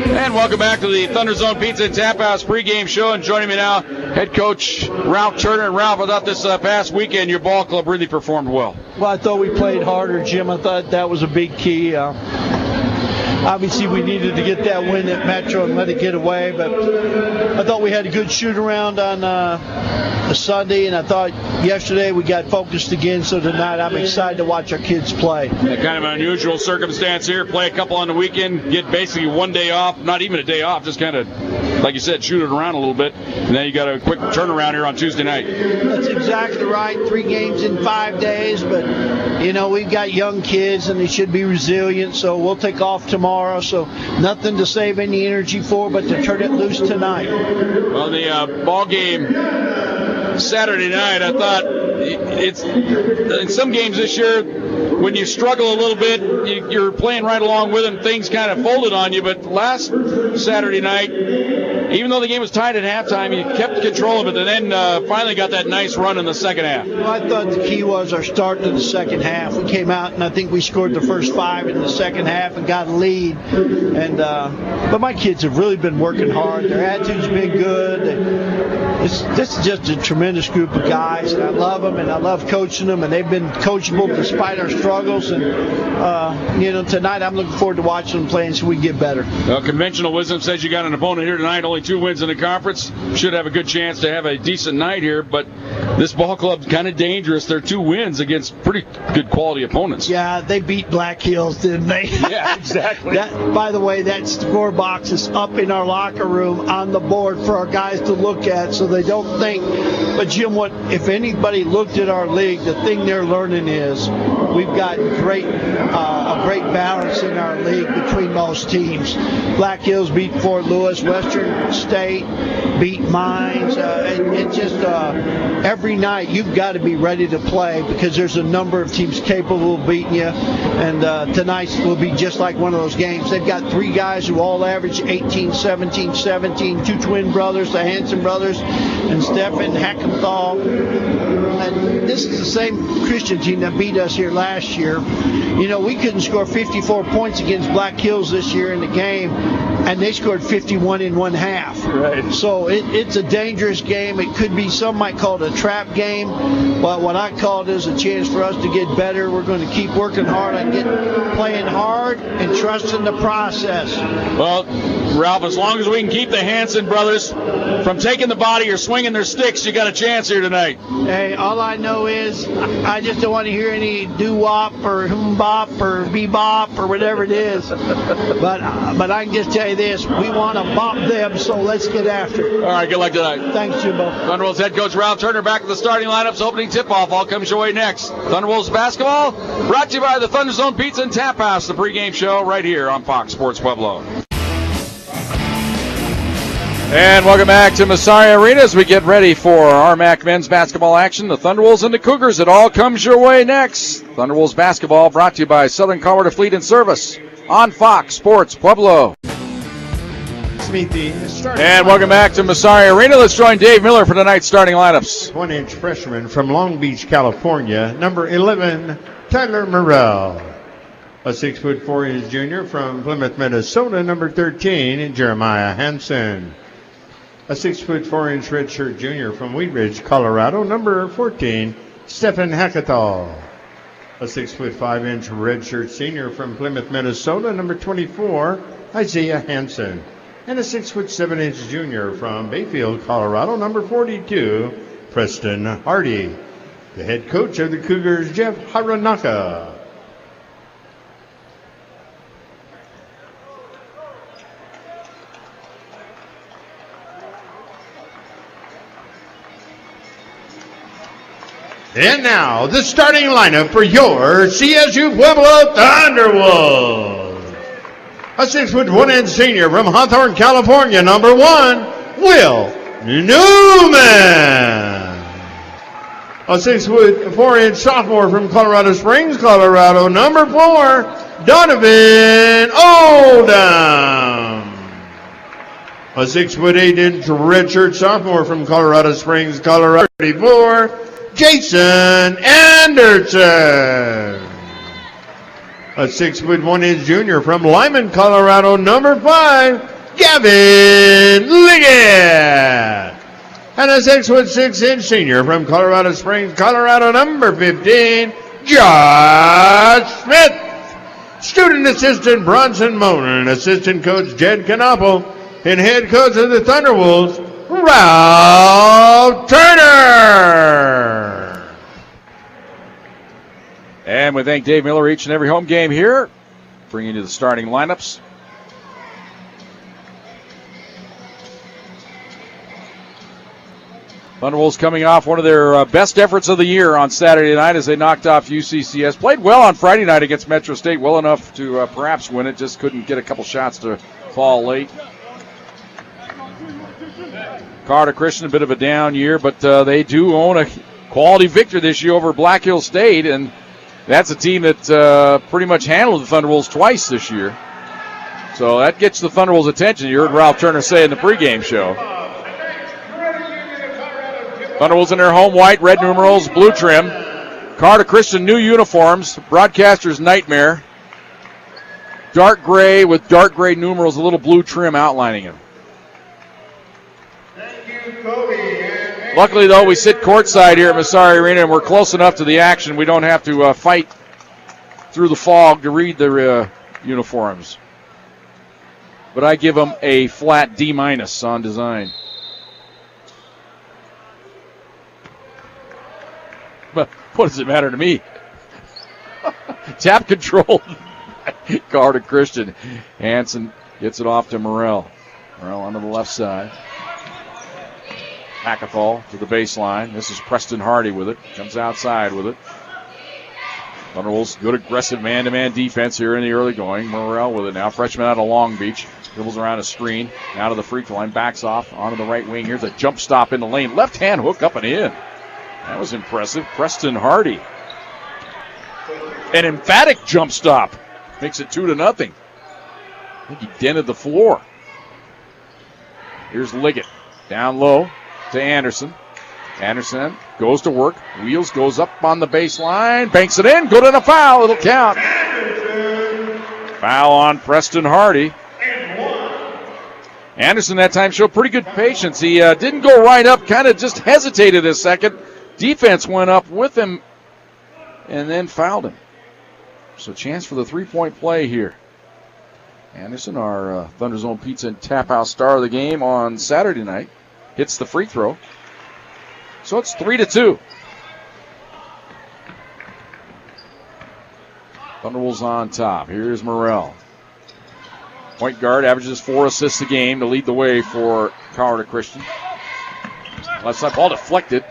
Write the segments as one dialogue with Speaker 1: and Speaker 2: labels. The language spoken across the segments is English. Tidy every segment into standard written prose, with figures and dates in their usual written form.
Speaker 1: And welcome back to the Thunder Zone Pizza and Tap House pregame show. And joining me now, head coach Ralph Turner. And Ralph, I thought this past weekend your ball club really performed well.
Speaker 2: Well, I thought we played harder, Jim. I thought that was a big key. Obviously, we needed to get that win at Metro and let it get away. But I thought we had a good shoot-around on a Sunday, and I thought yesterday we got focused again. So tonight I'm excited to watch our kids play.
Speaker 1: Kind of an unusual circumstance here. Play a couple on the weekend, get basically one day off, not even a day off, just kind of, like you said, shoot it around a little bit. And then you got a quick turnaround here on Tuesday night.
Speaker 2: That's exactly right. 3 games in 5 days. But, you know, we've got young kids, and they should be resilient. So we'll take off tomorrow. So nothing to save any energy for, but to turn it loose tonight.
Speaker 1: Well, the ball game Saturday night, I thought it's in some games this year when you struggle a little bit, you're playing right along with them. Things kind of folded on you. But last Saturday night, even though the game was tied at halftime, you kept control of it, and then finally got that nice run in the second half.
Speaker 2: Well, I thought the key was our start to the second half. We came out, and I think we scored the first 5 in the second half and got a lead. And but my kids have really been working hard. Their attitude's been good. This is just a tremendous group of guys, and I love them, and I love coaching them, and they've been coachable despite our struggles. And you know, tonight I'm looking forward to watching them play and so we can get better.
Speaker 1: Well, conventional wisdom says you got an opponent here tonight, only 2 wins in the conference. Should have a good chance to have a decent night here, but this ball club's kind of dangerous. They're 2 wins against pretty good quality opponents.
Speaker 2: Yeah, they beat Black Hills, didn't they?
Speaker 1: Yeah, exactly.
Speaker 2: By the way, that score box is up in our locker room on the board for our guys to look at so they don't think. But Jim, if anybody looked at our league, the thing they're learning is we've got a great balance in our league between most teams. Black Hills beat Fort Lewis, Western State beat Mines. It's just every night you've got to be ready to play because there's a number of teams capable of beating you. And tonight will be just like one of those games. They've got 3 guys who all average 18, 17, 17, 2 twin brothers, the Hanson brothers, and Stephen Hackenthal. And this is the same Christian team that beat us here last year. You know, we couldn't score 54 points against Black Hills this year in the game, and they scored 51 in 1 half.
Speaker 1: Right.
Speaker 2: So it's a dangerous game. It could be, some might call it a trap game, but what I call it is a chance for us to get better. We're going to keep working hard on playing hard and trusting the process.
Speaker 1: Well, Ralph, as long as we can keep the Hanson brothers from taking the body or swinging their sticks, you got a chance here tonight.
Speaker 2: Hey, all I know is I just don't want to hear any doo-wop or hum-bop or bebop or whatever it is. But I can just tell you this, we want to bop them, so let's get after it.
Speaker 1: All right, good luck tonight.
Speaker 2: Thanks, Jimbo.
Speaker 1: Thunderwolves head coach Ralph Turner back to the starting lineups. Opening tip-off all comes your way next. Thunderwolves basketball brought to you by the Thunder Zone Pizza and Tap House, the pregame show right here on Fox Sports Pueblo. And welcome back to Massari Arena as we get ready for our MAC men's basketball action. The Thunderwolves and the Cougars. It all comes your way next. Thunderwolves basketball brought to you by Southern Colorado Fleet and Service on Fox Sports Pueblo. And welcome back to Massari Arena. Let's join Dave Miller for tonight's starting lineups.
Speaker 3: 1-inch freshman from Long Beach, California, number 11, Tyler Morrell. A 6'4" junior from Plymouth, Minnesota, number 13, Jeremiah Hansen. A 6'4" redshirt junior from Wheat Ridge, Colorado, number 14, Stephen Hackenthal. A 6'5" redshirt senior from Plymouth, Minnesota, number 24, Isaiah Hansen. And a 6'7" junior from Bayfield, Colorado, number 42, Preston Hardy. The head coach of the Cougars, Jeff Haranaka. And now, the starting lineup for your Csu-Pueblo Thunderwolves. A 6'1" senior from Hawthorne, California, number 1, Will Newman. A 6'4" sophomore from Colorado Springs, Colorado, number 4, Donovan Oldham. A 6'8" redshirt sophomore from Colorado Springs, Colorado, 34, Jason Anderson. A A 6'1" is junior from Lyman, Colorado, number 5, Gavin Liggett. And a 6'6" senior from Colorado Springs, Colorado, number 15, Josh Smith. Student assistant Bronson Monen, assistant coach Jed Knopple, and head coach of the Thunderwolves, Ralph Turner.
Speaker 1: And we thank Dave Miller each and every home game here, bringing you the starting lineups. Thunderwolves coming off one of their best efforts of the year on Saturday night as they knocked off UCCS. Played well on Friday night against Metro State, well enough to perhaps win it, just couldn't get a couple shots to fall late. Carter Christian, a bit of a down year, but they do own a quality victory this year over Black Hill State, and that's a team that pretty much handled the Thunderwolves twice this year. So that gets the Thunderwolves' attention. You heard Ralph Turner say in the pregame show. Thunderwolves in their home white, red numerals, blue trim. Carter Christian, new uniforms, broadcaster's nightmare. Dark gray with dark gray numerals, a little blue trim outlining them. Luckily, though, we sit courtside here at Massari Arena, and we're close enough to the action. We don't have to fight through the fog to read the uniforms. But I give them a flat D- on design. But what does it matter to me? Tap control. Carter Christian. Hanson gets it off to Morrell. Morrell onto the left side. Hackathall to the baseline. This is Preston Hardy with it. Comes outside with it. Thunderwolves, good aggressive man-to-man defense here in the early going. Morrell with it now. Freshman out of Long Beach. Dribbles around a screen. Now to the free throw line. Backs off onto the right wing. Here's a jump stop in the lane. Left hand hook up and in. That was impressive. Preston Hardy. An emphatic jump stop. Makes it 2-0. I think he dented the floor. Here's Liggett. Down low to Anderson. Anderson goes to work. Wheels, goes up on the baseline. Banks it in. Good and a foul. It'll count. Foul on Preston Hardy. Anderson that time showed pretty good patience. He didn't go right up. Kind of just hesitated a second. Defense went up with him and then fouled him. So chance for the three-point play here. Anderson, our Thunder Zone Pizza and Tap House star of the game on Saturday night, hits the free throw. So it's 3-2. Thunderwolves on top. Here's Morrell. Point guard averages 4 assists a game to lead the way for Carter Christian. Left side ball deflected,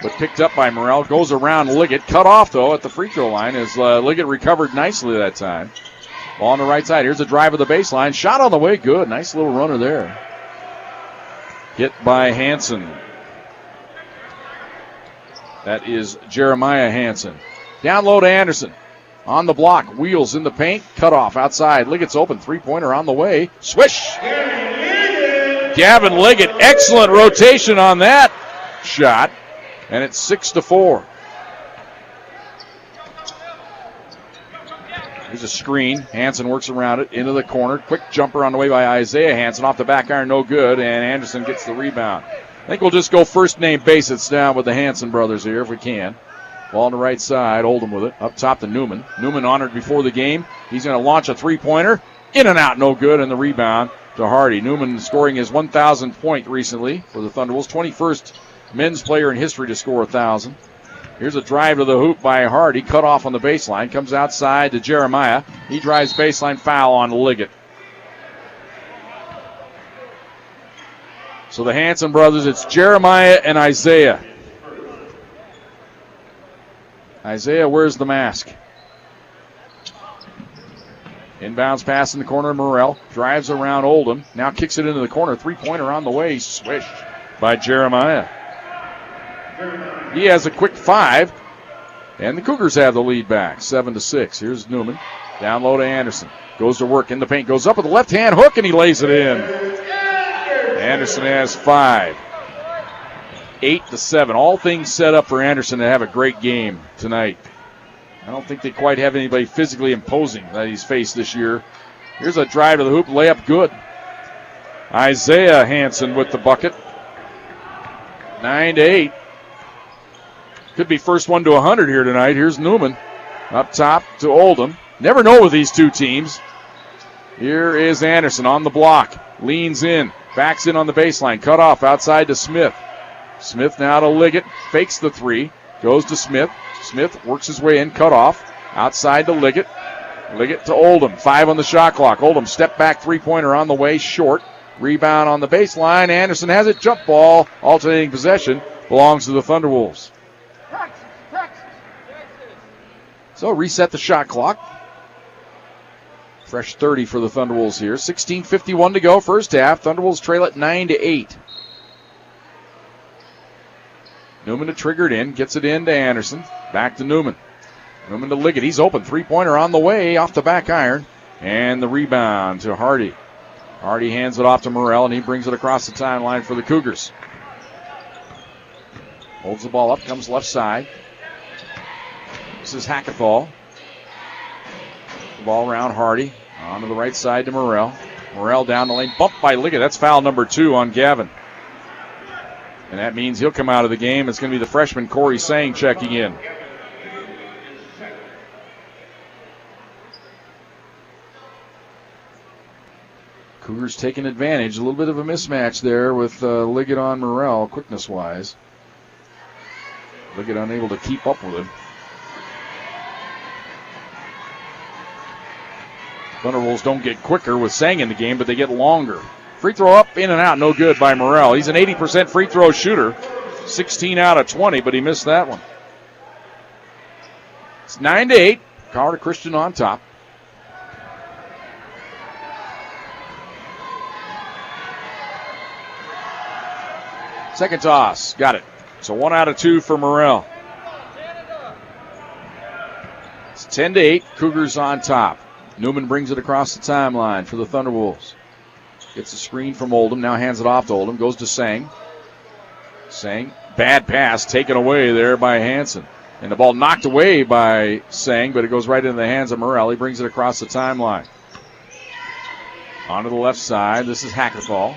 Speaker 1: but picked up by Morrell. Goes around Liggett. Cut off, though, at the free throw line as Liggett recovered nicely that time. Ball on the right side. Here's a drive of the baseline. Shot on the way. Good. Nice little runner there. Hit by Hanson. That is Jeremiah Hanson. Down low to Anderson. On the block. Wheels in the paint. Cut off outside. Liggett's open. Three-pointer on the way. Swish. Gavin Liggett. Excellent rotation on that shot. And it's 6-4. Here's a screen. Hanson works around it. Into the corner. Quick jumper on the way by Isaiah Hanson. Off the back iron. No good. And Anderson gets the rebound. I think we'll just go first name basis down with the Hanson brothers here if we can. Ball on the right side. Oldham with it. Up top to Newman. Newman honored before the game. He's going to launch a three-pointer. In and out. No good. And the rebound to Hardy. Newman scoring his 1,000th point recently for the Thunderwolves. 21st men's player in history to score 1,000. Here's a drive to the hoop by Hardy. Cut off on the baseline. Comes outside to Jeremiah. He drives baseline. Foul on Liggett. So the Hanson brothers, it's Jeremiah and Isaiah. Isaiah wears the mask. Inbounds pass in the corner. Morrell drives around Oldham. Now kicks it into the corner. Three-pointer on the way. Swish by Jeremiah. He has a quick 5. And the Cougars have the lead back. 7-6. Here's Newman. Down low to Anderson. Goes to work in the paint. Goes up with a left-hand hook, and he lays it in. Anderson has 5. 8-7. All things set up for Anderson to have a great game tonight. I don't think they quite have anybody physically imposing that he's faced this year. Here's a drive to the hoop, layup good. Isaiah Hansen with the bucket. 9-8. Could be first one to 100 here tonight. Here's Newman up top to Oldham. Never know with these two teams. Here is Anderson on the block. Leans in. Backs in on the baseline. Cut off outside to Smith. Smith now to Liggett. Fakes the three. Goes to Smith. Smith works his way in. Cut off. Outside to Liggett. Liggett to Oldham. 5 on the shot clock. Oldham step back three-pointer on the way. Short. Rebound on the baseline. Anderson has it. Jump ball. Alternating possession. Belongs to the Thunderwolves. So reset the shot clock. Fresh 30 for the Thunderwolves here. 16:51 to go, first half. Thunderwolves trail it 9-8. Newman to trigger it in. Gets it in to Anderson. Back to Newman. Newman to Liggett. He's open. Three-pointer on the way. Off the back iron. And the rebound to Hardy. Hardy hands it off to Morrell, and he brings it across the timeline for the Cougars. Holds the ball up. Comes left side. This is Hackathall. Ball around Hardy. On to the right side to Morrell. Morrell down the lane. Bumped by Liggett. That's foul number 2 on Gavin. And that means he'll come out of the game. It's going to be the freshman Corey Sang checking in. Cougars taking advantage. A little bit of a mismatch there with Liggett on Morrell, quickness-wise. Liggett unable to keep up with him. Thunderwolves don't get quicker with Sang in the game, but they get longer. Free throw up, in and out, no good by Morrell. He's an 80% free throw shooter. 16 out of 20, but he missed that one. It's 9-8. Colorado Christian on top. Second toss, got it. So 1 out of 2 for Morrell. It's 10-8, Cougars on top. Newman brings it across the timeline for the Thunderwolves. Gets a screen from Oldham, now hands it off to Oldham, goes to Sang. Sang, bad pass taken away there by Hansen. And the ball knocked away by Sang, but it goes right into the hands of Morrell. He brings it across the timeline. Onto the left side, this is Hackathall.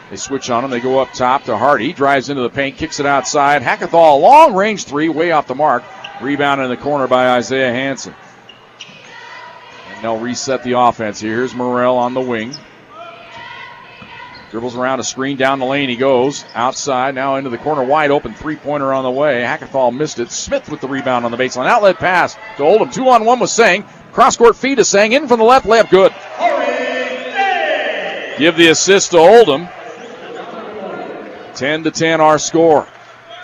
Speaker 1: They switch on him, they go up top to Hardy. Drives into the paint, kicks it outside. Hackathall, long range three, way off the mark. Rebound in the corner by Isaiah Hansen. And they'll reset the offense here. Here's Morrell on the wing. Dribbles around a screen, down the lane he goes. Outside, now into the corner, wide open, three-pointer on the way. Hackathall missed it. Smith with the rebound on the baseline. Outlet pass to Oldham. 2-on-1 with Sang. Cross-court feed to Sang. In from the left, layup good. Give the assist to Oldham. 10-10 our score.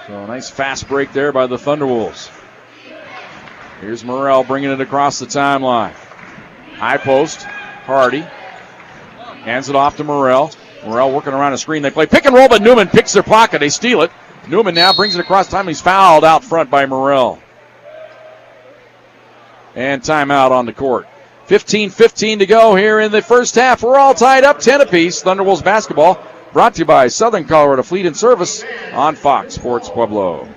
Speaker 1: So a nice fast break there by the Thunderwolves. Here's Morrell bringing it across the timeline. High post, Hardy. Hands it off to Morrell. Morrell working around a screen. They play pick and roll, but Newman picks their pocket. They steal it. Newman now brings it across time. He's fouled out front by Morrell. And timeout on the court. 15:15 to go here in the first half. We're all tied up, 10 apiece. Thunderwolves basketball brought to you by Southern Colorado Fleet and Service on Fox Sports Pueblo.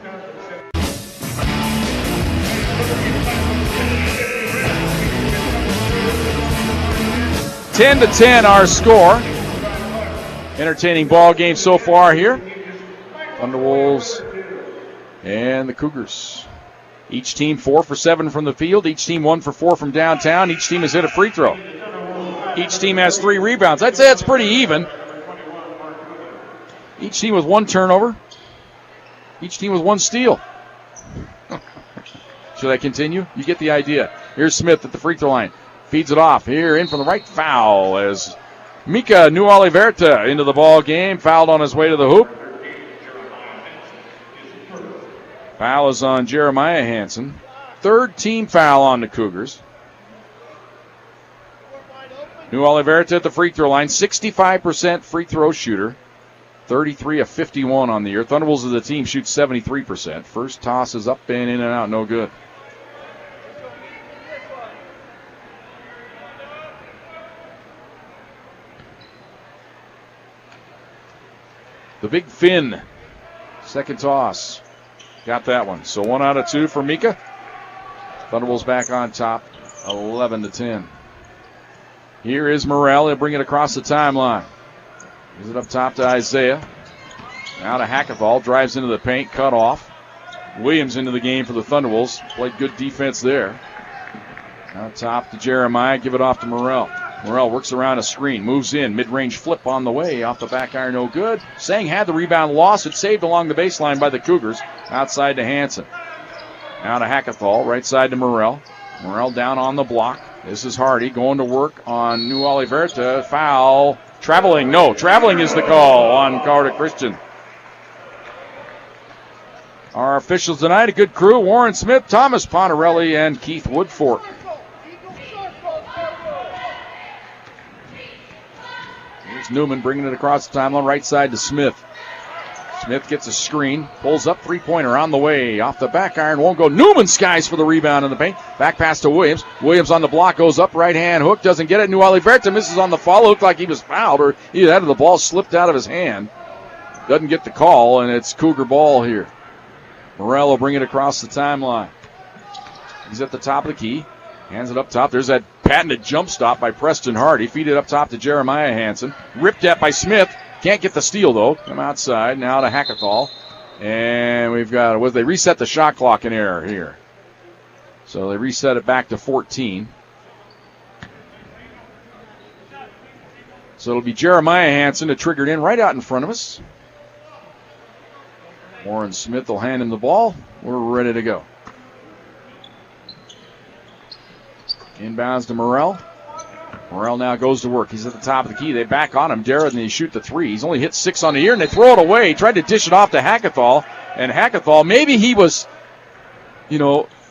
Speaker 1: Ten to 10 our score. Entertaining ball game so far here. Thunderwolves and the Cougars. Each team 4 for 7 from the field. Each team 1 for 4 from downtown. Each team has hit a free throw. Each team has 3 rebounds. I'd say it's pretty even. Each team with 1 turnover. Each team with 1 steal. Should I continue? You get the idea. Here's Smith at the free throw line. Feeds it off. Here in from the right, foul as Mika Nualiverta into the ball game. Fouled on his way to the hoop. Foul is on Jeremiah Hansen. 3rd team foul on the Cougars. Nualiverta at the free throw line. 65% free throw shooter. 33 of 51 on the year. Thunderwolves as a team shoots 73%. First toss is up and in and out. No good. The big Finn. Second toss. Got that one. So 1 out of 2 for Mika. Thunderbolts back on top, 11-10. Here is Morrell. He'll bring it across the timeline. Gives it up top to Isaiah. Now to Hackathall. Drives into the paint. Cut off. Williams into the game for the Thunderbolts. Played good defense there. Now top to Jeremiah. Give it off to Morrell. Morrell works around a screen. Moves in. Mid-range flip on the way. Off the back iron. No good. Sang had the rebound. Lost it. Saved along the baseline by the Cougars. Outside to Hansen. Now to Hackathall. Right side to Morrell. Morrell down on the block. This is Hardy going to work on New Oliverta. Foul. Traveling. No. Traveling is the call on Carter Christian. Our officials tonight, a good crew. Warren Smith, Thomas Pontarelli, and Keith Woodfork. Here's Newman bringing it across the timeline. Right side to Smith. Smith gets a screen, pulls up, three-pointer on the way. Off the back iron, won't go. Newman skies for the rebound in the paint. Back pass to Williams. Williams on the block, goes up, right-hand hook, doesn't get it. New Oliverta misses on the follow. Looked like he was fouled, or either that or the ball slipped out of his hand. Doesn't get the call, and it's Cougar ball here. Morrell will bring it across the timeline. He's at the top of the key. Hands it up top. There's that patented jump stop by Preston Hardy. Feed it up top to Jeremiah Hansen. Ripped at by Smith. Can't get the steal, though. Come outside. Now to Hackathall. And we've got, they reset the shot clock in error here. So they reset it back to 14. So it'll be Jeremiah Hansen that triggered in right out in front of us. Warren Smith will hand him the ball. We're ready to go. Inbounds to Morrell. Morrell now goes to work. He's at the top of the key. They back on him. Darrett, and they shoot the three. He's only hit 6 on the year, and they throw it away. He tried to dish it off to Hackathall. And Hackathall, maybe he was,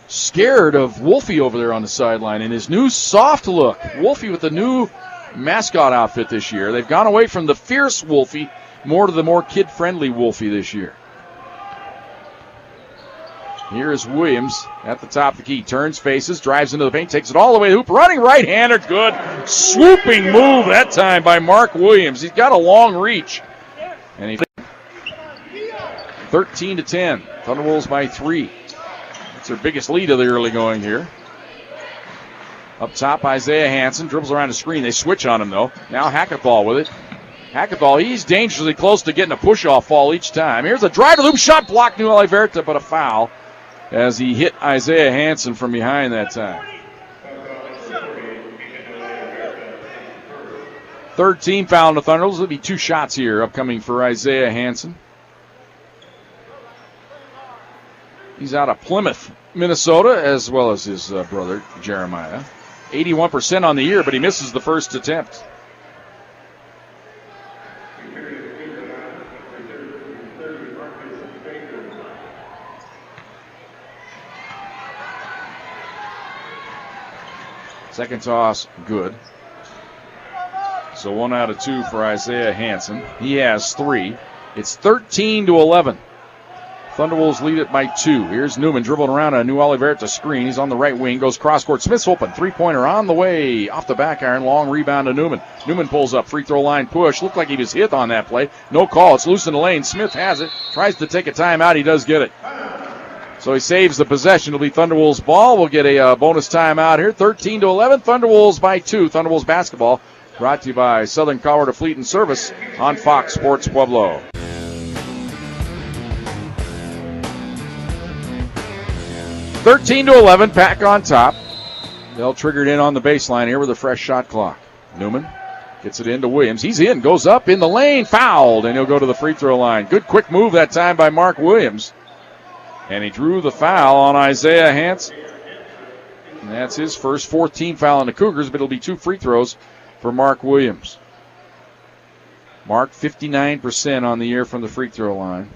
Speaker 1: scared of Wolfie over there on the sideline in his new soft look. Wolfie with the new mascot outfit this year. They've gone away from the fierce Wolfie more to the more kid-friendly Wolfie this year. Here is Williams at the top of the key. Turns, faces, drives into the paint, takes it all the way to the hoop. Running right-hander, good. Swooping move that time by Mark Williams. He's got a long reach. And he 13-10. Thunderbolts by 3. That's their biggest lead of the early going here. Up top, Isaiah Hansen dribbles around the screen. They switch on him, though. Now Hackathall with it. Hackathall, he's dangerously close to getting a push-off fall each time. Here's a drive to the hoop, shot blocked New Oliverta, but a foul as he hit Isaiah Hansen from behind that time. Third team foul on the Thunderbolts. There'll be 2 shots here upcoming for Isaiah Hansen. He's out of Plymouth, Minnesota, as well as his brother, Jeremiah. 81% on the year, but he misses the first attempt. Second toss, good. So 1 out of 2 for Isaiah Hansen. He has 3. It's 13-11. Thunderbolts lead it by 2. Here's Newman dribbling around a New Oliverta screen. He's on the right wing, goes cross-court. Smith's open. Three-pointer on the way. Off the back iron, long rebound to Newman. Newman pulls up, free throw line push. Looked like he was hit on that play. No call. It's loose in the lane. Smith has it. Tries to take a timeout. He does get it. So he saves the possession. It'll be Thunderwolves ball. We'll get a bonus timeout here. 13-11. Thunderwolves by 2. Thunderwolves basketball brought to you by Southern Colorado Fleet and Service on Fox Sports Pueblo. 13-11. Pack on top. They'll trigger it in on the baseline here with a fresh shot clock. Newman gets it into Williams. He's in. Goes up in the lane. Fouled. And he'll go to the free throw line. Good quick move that time by Mark Williams. And he drew the foul on Isaiah Hansen. And that's his first 14th foul on the Cougars, but it'll be 2 free throws for Mark Williams. Mark 59% on the year from the free throw line.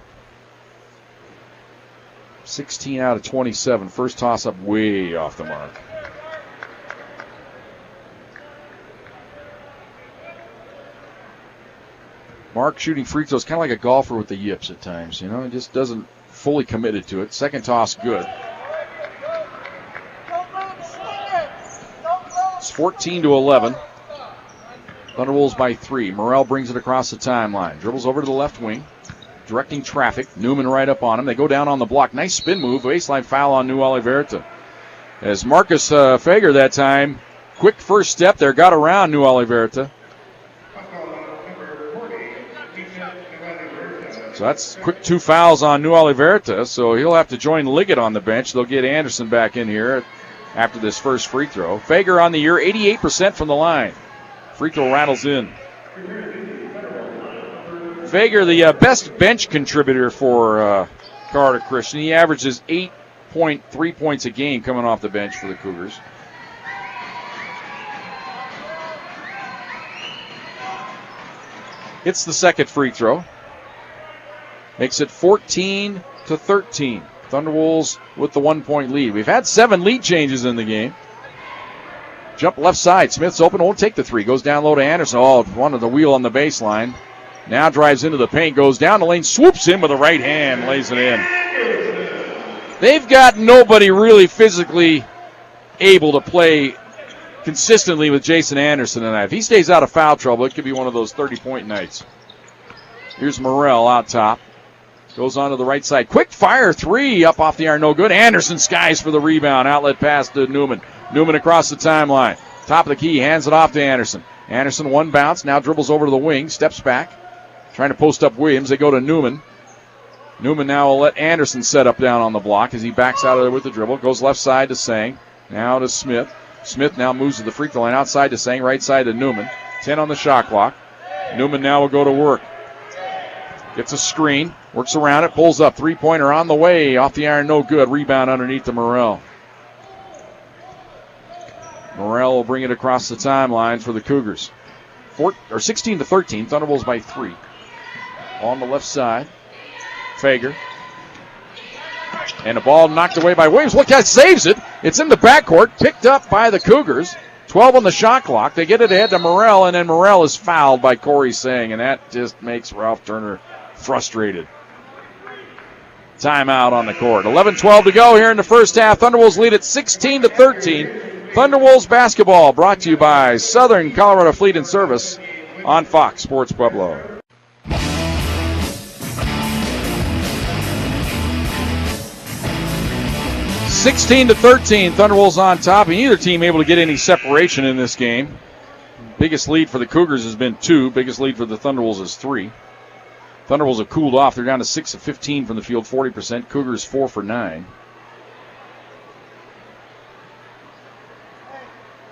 Speaker 1: 16 out of 27. First toss up way off the mark. Mark shooting free throws kind of like a golfer with the yips at times. He just doesn't fully committed to it. Second toss, good. It's 14-11. Thunderwolves by 3. Morrell brings it across the timeline. Dribbles over to the left wing. Directing traffic. Newman right up on him. They go down on the block. Nice spin move. Baseline foul on New Oliverta. As Marcus Fager that time, quick first step there, got around New Oliverta. So that's quick 2 fouls on New Oliverta, so he'll have to join Liggett on the bench. They'll get Anderson back in here after this first free throw. Fager on the year, 88% from the line. Free throw rattles in. Fager, the best bench contributor for Carter Christian. He averages 8.3 points a game coming off the bench for the Cougars. It's the second free throw. Makes it 14-13. Thunderwolves with the 1-point lead. We've had 7 lead changes in the game. Jump left side. Smith's open. Won't take the three. Goes down low to Anderson. Oh, wanted the wheel on the baseline. Now drives into the paint. Goes down the lane. Swoops in with the right hand. Lays it in. They've got nobody really physically able to play consistently with Jason Anderson tonight. If he stays out of foul trouble, it could be one of those 30-point nights. Here's Morrell out top. Goes on to the right side. Quick fire three up off the iron. No good. Anderson skies for the rebound. Outlet pass to Newman. Newman across the timeline. Top of the key. Hands it off to Anderson. Anderson one bounce. Now dribbles over to the wing. Steps back. Trying to post up Williams. They go to Newman. Newman now will let Anderson set up down on the block as he backs out of there with the dribble. Goes left side to Sang. Now to Smith. Smith now moves to the free throw line. Outside to Sang. Right side to Newman. 10 on the shot clock. Newman now will go to work. Gets a screen. Works around it. Pulls up. Three-pointer on the way. Off the iron. No good. Rebound underneath to Morrell. Morrell will bring it across the timeline for the Cougars. 16-13. Thunderbolts by 3. On the left side. Fager. And the ball knocked away by Williams. Look, that saves it. It's in the backcourt. Picked up by the Cougars. 12 on the shot clock. They get it ahead to Morrell, and then Morrell is fouled by Corey Sang, and that just makes Ralph Turner frustrated. Timeout on the court. 11-12 to go here in the first half. Thunderwolves lead at 16-13. Thunderwolves basketball brought to you by Southern Colorado Fleet and Service on Fox Sports Pueblo. (16-13). Thunderwolves on top. Neither team able to get any separation in this game. Biggest lead for the Cougars has been 2. Biggest lead for the Thunderwolves is 3. Thunderwolves have cooled off. They're down to 6 of 15 from the field, 40%. Cougars 4 for 9.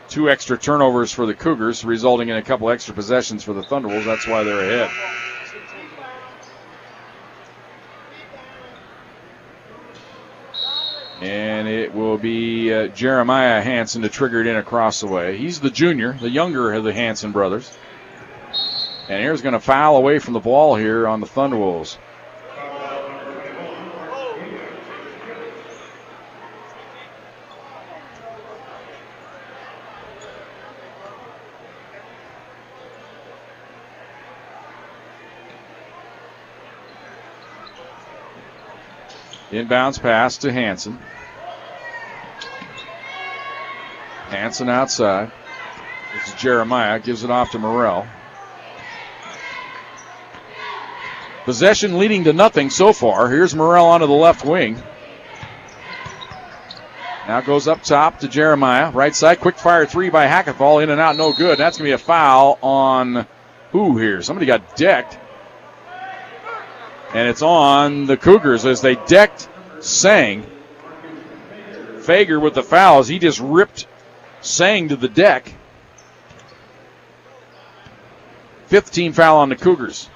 Speaker 1: 2 extra turnovers for the Cougars, resulting in a couple extra possessions for the Thunderwolves. That's why they're ahead. And it will be Jeremiah Hansen to trigger it in across the way. He's the junior, the younger of the Hansen brothers. And here's going to foul away from the ball here on the Thunderwolves. Inbounds pass to Hansen. Hansen outside. This is Jeremiah. Gives it off to Morrell. Possession leading to nothing so far. Here's Morrell onto the left wing. Now goes up top to Jeremiah. Right side. Quick fire three by Hackenthal. In and out. No good. That's going to be a foul on who here? Somebody got decked. And it's on the Cougars as they decked Sang. Fager with the fouls. He just ripped Sang to the deck. 5th team foul on the Cougars.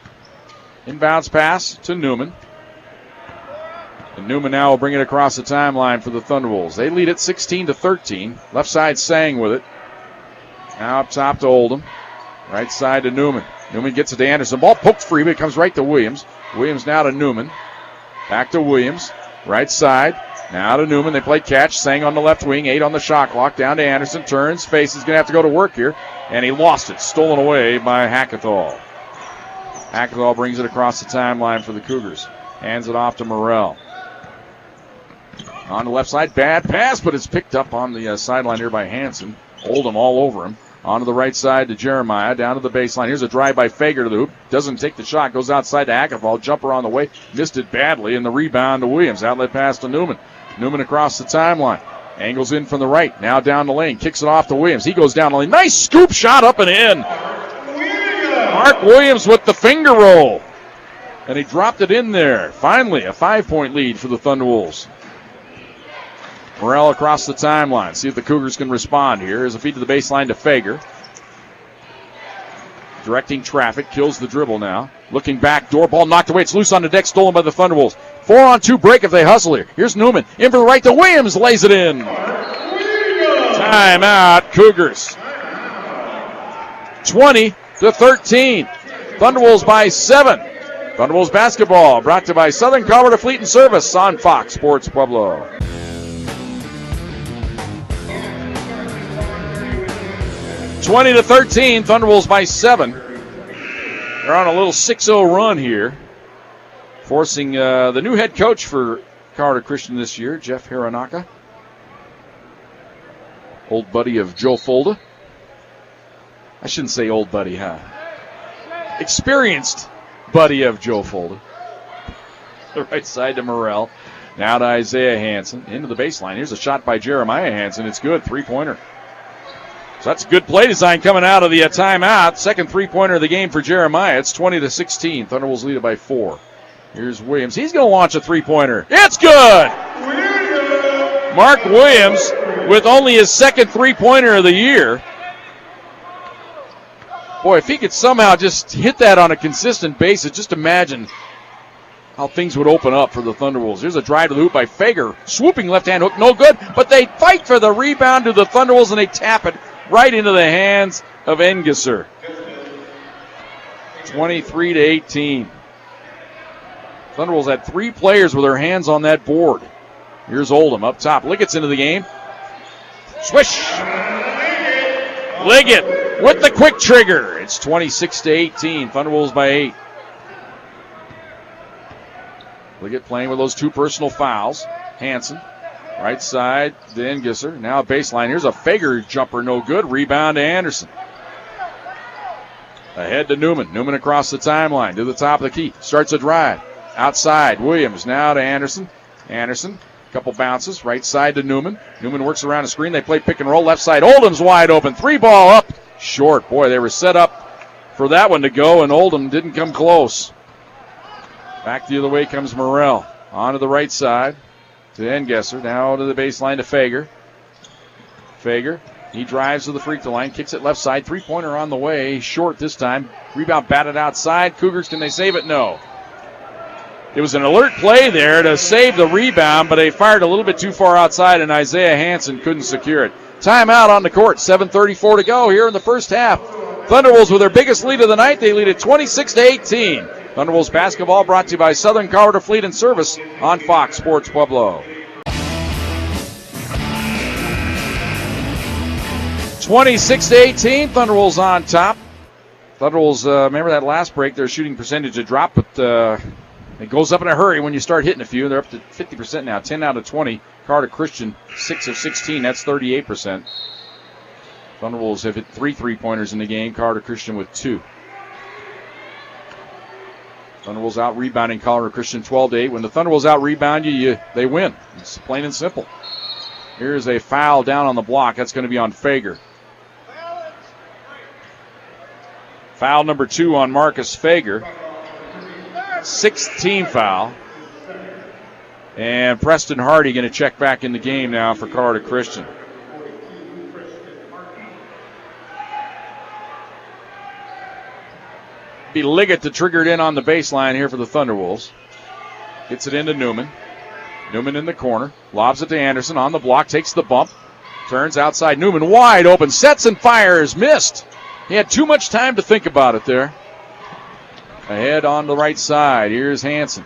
Speaker 1: Inbounds pass to Newman. And Newman now will bring it across the timeline for the Thunderwolves. They lead it 16-13. Left side Sang with it. Now up top to Oldham. Right side to Newman. Newman gets it to Anderson. Ball poked free, but it comes right to Williams. Williams now to Newman. Back to Williams. Right side. Now to Newman. They play catch. Sang on the left wing. 8 on the shot clock. Down to Anderson. Turns. Face is going to have to go to work here. And he lost it. Stolen away by Hackenthal. Hackenthal brings it across the timeline for the Cougars. Hands it off to Morrell. On the left side. Bad pass, but it's picked up on the sideline here by Hansen. Oldham all over him. Onto the right side to Jeremiah, down to the baseline. Here's a drive by Fager to the hoop. Doesn't take the shot, goes outside to Hackenthal. Jumper on the way, missed it badly, and the rebound to Williams. Outlet pass to Newman. Newman across the timeline. Angles in from the right. Now down the lane. Kicks it off to Williams. He goes down the lane. Nice scoop shot up and in. Mark Williams with the finger roll. And he dropped it in there. Finally, a 5-point lead for the Thunderwolves. Morrell across the timeline. See if the Cougars can respond here. Here's a feed to the baseline to Fager. Directing traffic. Kills the dribble now. Looking back. Door ball knocked away. It's loose on the deck. Stolen by the Thunderwolves. 4-on-2 break if they hustle here. Here's Newman. In for the right to Williams. Lays it in. Timeout, Cougars. 20-13. Thunderwolves by 7. Thunderwolves basketball brought to you by Southern Colorado Fleet and Service on Fox Sports Pueblo. (20-13). Thunderwolves by 7. They're on a little 6-0 run here, forcing the new head coach for Colorado Christian this year, Jeff Hironaka, old buddy of Joe Folda. I shouldn't say old buddy, huh? Experienced buddy of Joe Folda. The right side to Morrell. Now to Isaiah Hansen. Into the baseline. Here's a shot by Jeremiah Hansen. It's good. 3-pointer. So that's good play design coming out of the timeout. Second 3-pointer of the game for Jeremiah. It's 20-16. Thunderwolves lead it by 4. Here's Williams. He's going to launch a 3-pointer. It's good! Mark Williams with only his second 3-pointer of the year. Boy, if he could somehow just hit that on a consistent basis, just imagine how things would open up for the Thunderwolves. Here's a drive to the hoop by Fager. Swooping left-hand hook, no good, but they fight for the rebound to the Thunderwolves, and they tap it right into the hands of Engesser. 23-18. Thunderwolves had 3 players with their hands on that board. Here's Oldham up top. Liggett's into the game. Swish! Liggett with the quick trigger. It's 26-18. Thunderwolves by 8. Liggett playing with those 2 personal fouls. Hansen, right side to Engesser. Now baseline. Here's a Fager jumper, no good. Rebound to Anderson. Ahead to Newman. Newman across the timeline to the top of the key. Starts a drive. Outside, Williams now to Anderson. Anderson, couple bounces. Right side to Newman. Newman works around the screen. They play pick and roll. Left side, Oldham's wide open. 3-ball up. Short. Boy, they were set up for that one to go, and Oldham didn't come close. Back the other way comes Morrell. On to the right side to Engesser. Now to the baseline to Fager. Fager, he drives to the free throw line. Kicks it left side. 3-pointer on the way. Short this time. Rebound batted outside. Cougars, can they save it? No. It was an alert play there to save the rebound, but they fired a little bit too far outside, and Isaiah Hansen couldn't secure it. Timeout on the court. 7:34 to go here in the first half. Thunderwolves with their biggest lead of the night. They lead at 26-18. Thunderwolves basketball brought to you by Southern Colorado Fleet and Service on Fox Sports Pueblo. 26-18. Thunderwolves on top. Thunderwolves, remember that last break, their shooting percentage had dropped, but it goes up in a hurry when you start hitting a few. They're up to 50% now, 10 out of 20. Colorado Christian, 6 of 16. That's 38%. Thunderwolves have hit 3 3-pointers in the game. Colorado Christian with 2. Thunderwolves out rebounding Colorado Christian 12-8. When the Thunderwolves out rebound you, they win. It's plain and simple. Here's a foul down on the block. That's going to be on Fager. Foul number 2 on Marcus Fager. 6th team foul. And Preston Hardy going to check back in the game now for Colorado Christian. Be Liggett to trigger it in on the baseline here for the Thunderwolves. Gets it into Newman. Newman in the corner. Lobs it to Anderson on the block. Takes the bump. Turns outside. Newman wide open. Sets and fires. Missed. He had too much time to think about it there. Ahead on the right side. Here's Hansen.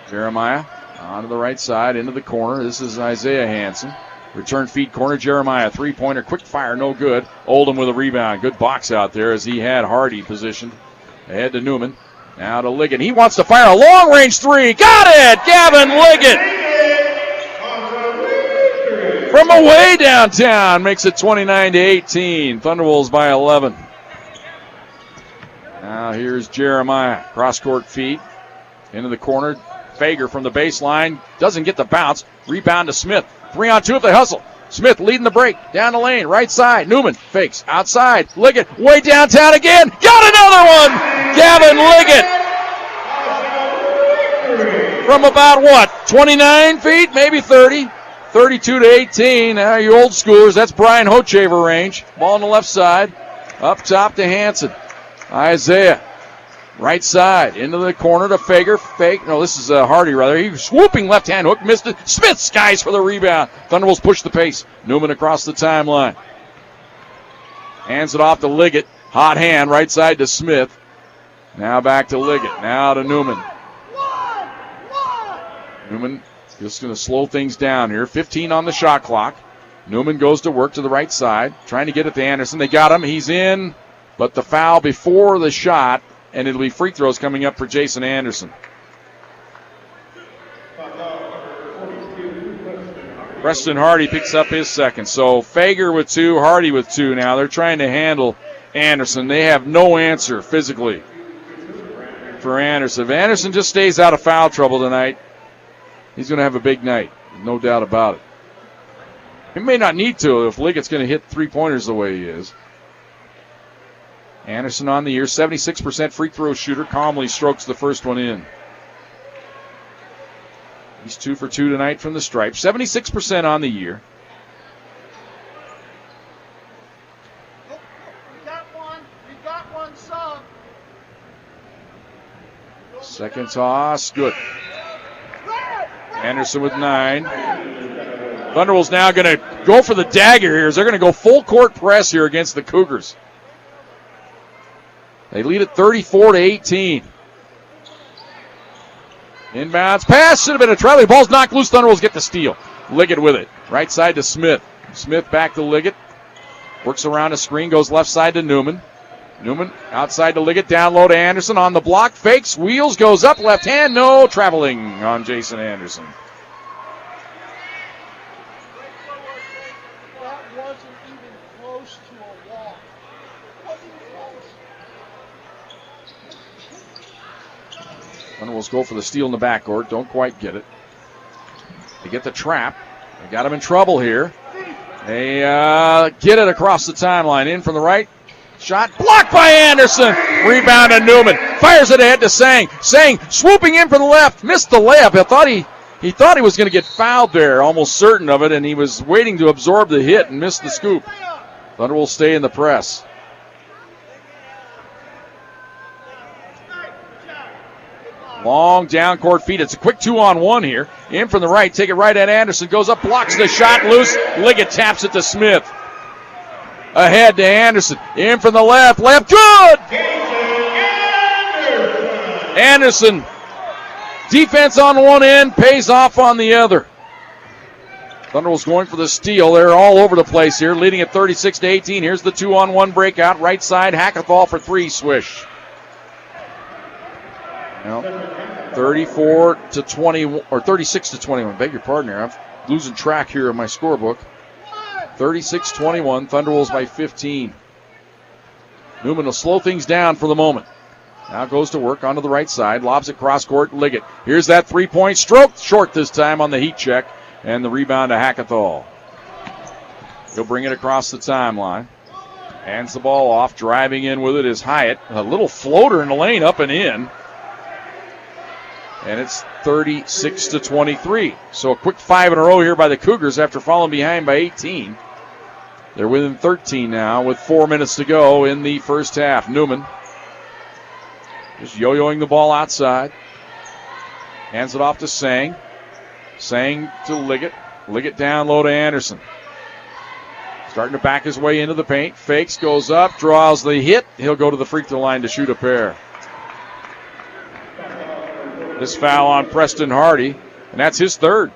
Speaker 1: Jeremiah on to the right side, into the corner. This is Isaiah Hansen. Return feed corner. Jeremiah, 3-pointer, quick fire, no good. Oldham with a rebound. Good box out there as he had Hardy positioned. Ahead to Newman. Now to Liggett. He wants to fire a long-range 3. Got it! Gavin Liggett! From away downtown. Makes it 29-18. Thunderwolves by 11. Now here's Jeremiah. Cross-court feed. Into the corner Fager from the baseline. Doesn't get the bounce. Rebound to Smith. 3-on-2 if they hustle. Smith leading the break. Down the lane. Right side. Newman fakes. Outside. Liggett way downtown again. Got another one. Gavin Liggett. From about 29 feet? Maybe 30. 32 to 18. You old schoolers. That's Brian Hochaver range. Ball on the left side. Up top to Hansen. Isaiah. Right side. Into the corner to Fager. Fake. No, this is Hardy, rather. He was swooping left-hand hook. Missed it. Smith skies for the rebound. Thunderbolts push the pace. Newman across the timeline. Hands it off to Liggett. Hot hand. Right side to Smith. Now back to Liggett. Now to Newman. Newman just going to slow things down here. 15 on the shot clock. Newman goes to work to the right side. Trying to get it to Anderson. They got him. He's in. But the foul before the shot. And it'll be free throws coming up for Jason Anderson. Preston Hardy picks up his second. So Fager with 2, Hardy with 2 now. They're trying to handle Anderson. They have no answer physically for Anderson. If Anderson just stays out of foul trouble tonight, he's going to have a big night. No doubt about it. He may not need to if Liggett's going to hit three-pointers the way he is. Anderson on the year, 76% free throw shooter, calmly strokes the first one in. He's 2 for 2 tonight from the stripe, 76% on the year.
Speaker 2: We got one sub.
Speaker 1: Second toss, good. Anderson with 9. Thunderbolts now going to go for the dagger here. They're going to go full court press here against the Cougars. They lead it 34 to 18. Inbounds pass. Should have been a traveling. Ball's knocked loose. Thunderbolts get the steal. Liggett with it. Right side to Smith. Smith back to Liggett. Works around a screen. Goes left side to Newman. Newman outside to Liggett. Down low to Anderson. On the block. Fakes. Wheels. Goes up. Left hand. No. Traveling on Jason Anderson.
Speaker 2: That wasn't even close to a walk.
Speaker 1: Thunderbolts go for the steal in the backcourt. Don't quite get it. They get the trap. They got him in trouble here. They get it across the timeline. In from the right. Shot blocked by Anderson. Rebound to Newman. Fires it ahead to Sang. Sang swooping in from the left. Missed the layup. He thought he was going to get fouled there. Almost certain of it. And he was waiting to absorb the hit and missed the scoop. Thunderbolts stay in the press. Long down court feed. It's a quick 2-on-1 here. In from the right. Take it right at Anderson. Goes up. Blocks the shot. Loose. Liggett taps it to Smith. Ahead to Anderson. In from the left. Left. Good! Anderson. Defense on one end. Pays off on the other. Thunderbolts going for the steal. They're all over the place here. Leading at 36 to 18. Here's the 2-on-1 breakout. Right side. Hackathall for 3. Swish. Well, 34 to 20, or 36 to 21. Beg your pardon here. I'm losing track here of my scorebook. 36-21. Thunderbolts by 15. Newman will slow things down for the moment. Now goes to work onto the right side. Lobs it cross court. Liggett. Here's that three-point stroke. Short this time on the heat check. And the rebound to Hackathall. He'll bring it across the timeline. Hands the ball off. Driving in with it is Hyatt. A little floater in the lane, up and in. And it's 36 to 23. So a quick 5 in a row here by the Cougars after falling behind by 18. They're within 13 now with 4 minutes to go in the first half. Newman just yo-yoing the ball outside. Hands it off to Sang. Sang to Liggett. Liggett down low to Anderson. Starting to back his way into the paint. Fakes, goes up, draws the hit. He'll go to the free throw line to shoot a pair. This foul on Preston Hardy, and that's his third.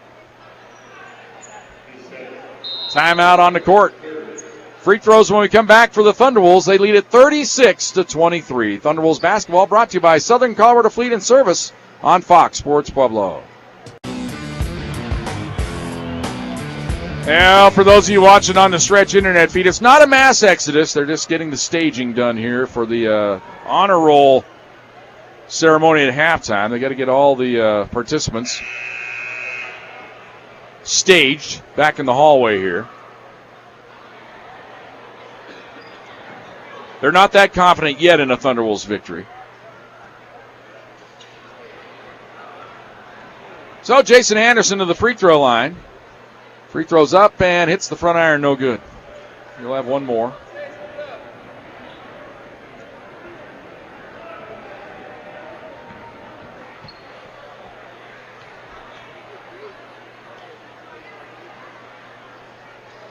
Speaker 1: Timeout on the court. Free throws when we come back for the Thunderwolves. They lead at 36 to 23. Thunderwolves basketball brought to you by Southern Colorado Fleet and Service on Fox Sports Pueblo. Now, for those of you watching on the Stretch internet feed, it's not a mass exodus. They're just getting the staging done here for the honor roll ceremony at halftime. They got to get all the participants staged back in the hallway here. They're not that confident yet in a Thunderwolves victory. So Jason Anderson to the free throw line. Free throws up and hits the front iron, no good. You'll have one more.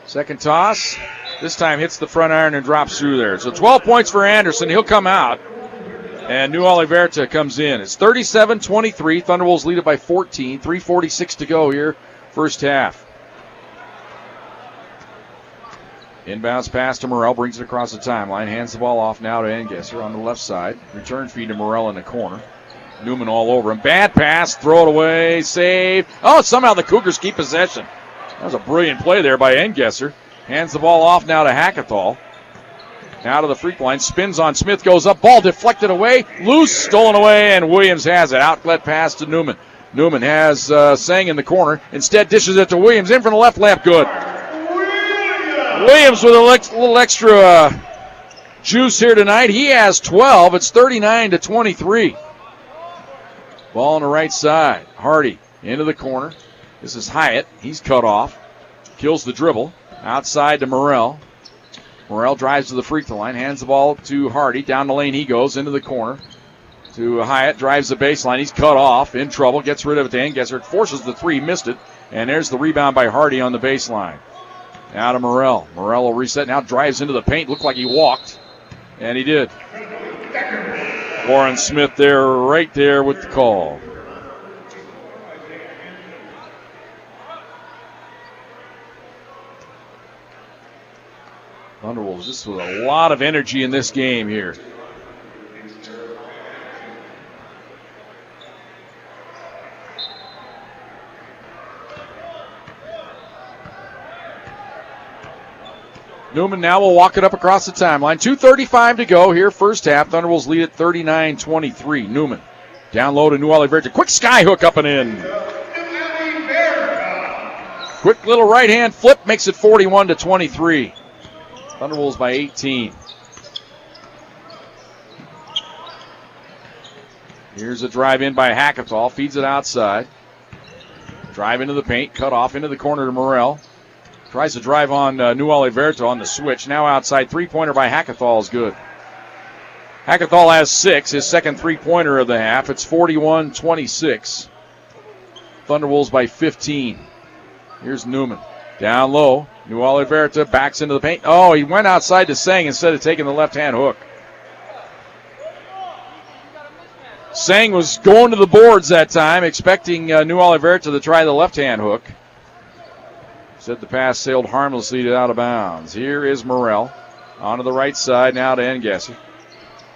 Speaker 1: Second toss. This time hits the front iron and drops through there. So 12 points for Anderson. He'll come out. And New Oliverta comes in. It's 37-23. Thunderwolves lead it by 14. 3:46 to go here, first half. Inbounds pass to Morrell. Brings it across the timeline. Hands the ball off now to Engesser on the left side. Return feed to Morrell in the corner. Newman all over him. Bad pass. Throw it away. Save. Oh, somehow the Cougars keep possession. That was a brilliant play there by Engesser. Hands the ball off now to Hackathall. Now to the free throw line. Spins on Smith. Goes up. Ball deflected away. Loose. Stolen away. And Williams has it. Outlet pass to Newman. Newman has Sang in the corner. Instead dishes it to Williams. In from the left lamp. Good. Williams with a little extra juice here tonight. He has 12. It's 39-23. Ball on the right side. Hardy into the corner. This is Hyatt. He's cut off. Kills the dribble. Outside to Morrell. Morrell drives to the free throw line. Hands the ball to Hardy. Down the lane he goes. Into the corner. To Hyatt. Drives the baseline. He's cut off. In trouble. Gets rid of it to Engesser. Forces the three. Missed it. And there's the rebound by Hardy on the baseline. Now to Morrell. Morrell will reset. Now drives into the paint. Looked like he walked. And he did. Warren Smith there, right there with the call. Thunderwolves just with a lot of energy in this game here. Newman now will walk it up across the timeline. 2:35 to go here, first half. Thunderwolves lead at 39-23. Newman down low to New Oliverta. Quick sky hook up and in. Quick little right hand flip makes it 41-23. Thunderwolves by 18. Here's a drive in by Hackathall. Feeds it outside. Drive into the paint. Cut off into the corner to Morrell. Tries to drive on New Oliverta on the switch. Now outside. Three-pointer by Hackathall is good. Hackathall has 6. His second three-pointer of the half. It's 41-26. Thunderwolves by 15. Here's Newman. Down low. New Oliverta backs into the paint. Oh, he went outside to Sang instead of taking the left-hand hook. Sang was going to the boards that time, expecting New Oliverta to try the left-hand hook. Said the pass sailed harmlessly out of bounds. Here is Morrell. Onto the right side now to Engesser.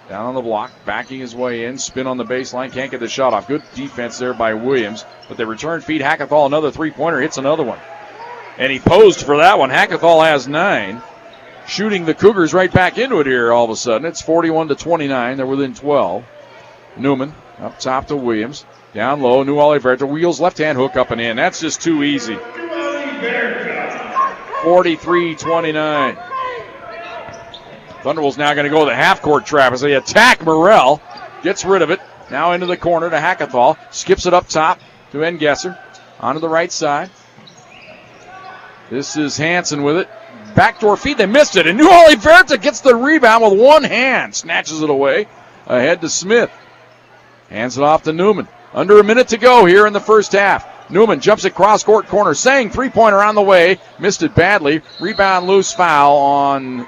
Speaker 1: Down on the block, backing his way in. Spin on the baseline. Can't get the shot off. Good defense there by Williams. But they return feed. Hackathall, another three-pointer. Hits another one. And he posed for that one. Hackathall has 9. Shooting the Cougars right back into it here all of a sudden. It's 41-29. They're within 12. Newman up top to Williams. Down low. New Oliverta wheels left-hand hook up and in. That's just too easy. 43-29. Thunderwolves now going to go to the half-court trap as they attack Morrell. Gets rid of it. Now into the corner to Hackathall. Skips it up top to Engesser. Onto the right side. This is Hansen with it. Backdoor feed. They missed it. And New Oliverta gets the rebound with one hand. Snatches it away. Ahead to Smith. Hands it off to Newman. Under a minute to go here in the first half. Newman jumps at cross-court corner. Sang three-pointer on the way. Missed it badly. Rebound loose, foul on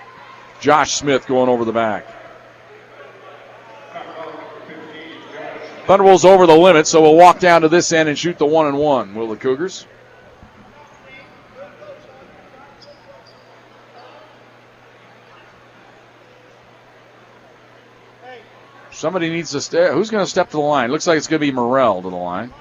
Speaker 1: Josh Smith going over the back. Thunderwolves over the limit, so we'll walk down to this end and shoot the 1-and-1. Will the Cougars? Somebody needs to step. Who's going to step to the line? Looks like it's going to be Morrell to the line.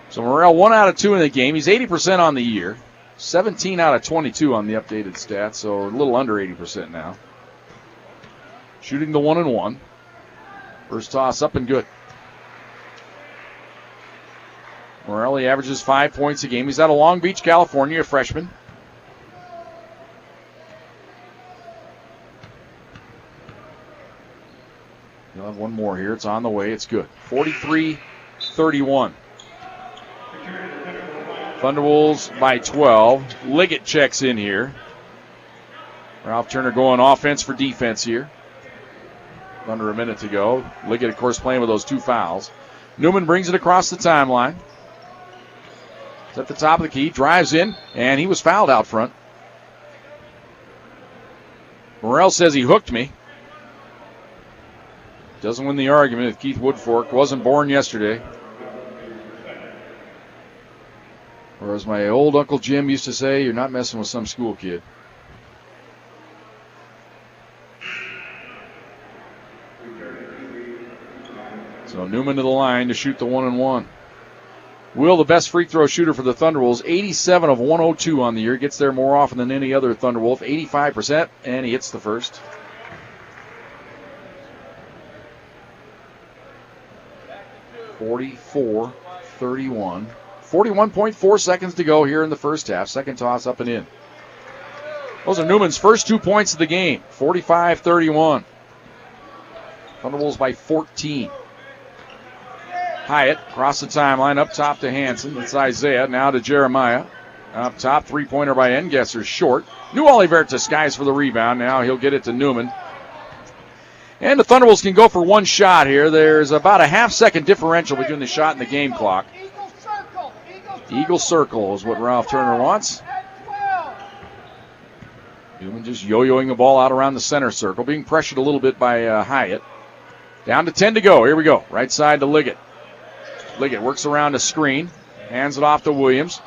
Speaker 1: So Morrell 1 out of 2 in the game. He's 80% on the year. 17 out of 22 on the updated stats, so a little under 80% now. Shooting the 1-and-1. First toss up and good. Morelli averages 5 points a game. He's out of Long Beach, California, a freshman. He'll have one more here. It's on the way. It's good. 43-31. Thunderwolves by 12. Liggett checks in here. Ralph Turner going offense for defense here. Under a minute to go. Liggett, of course, playing with those 2 fouls. Newman brings it across the timeline. It's at the top of the key. Drives in, and he was fouled out front. Morrell says he hooked me. Doesn't win the argument if Keith Woodfork wasn't born yesterday. Or as my old Uncle Jim used to say, you're not messing with some school kid. So Newman to the line to shoot the 1-and-1. Will, the best free throw shooter for the Thunderwolves, 87 of 102 on the year. Gets there more often than any other Thunderwolf, 85%, and he hits the first. (44-31). 41.4 seconds to go here in the first half. Second toss up and in. Those are Newman's first 2 points of the game. 45-31. Thunderwolves by 14. Hyatt across the timeline, up top to Hansen. It's Isaiah, now to Jeremiah. Up top, three-pointer by Engesser, short. New Oliverta skies for the rebound. Now he'll get it to Newman. And the Thunderwolves can go for one shot here. There's about a half-second differential between the shot and the game clock. Eagle circle is what Ralph Turner wants. Newman just yo-yoing the ball out around the center circle, being pressured a little bit by Hyatt. Down to 10 to go. Here we go. Right side to Liggett. Liggett works around a screen. Hands it off to Williams.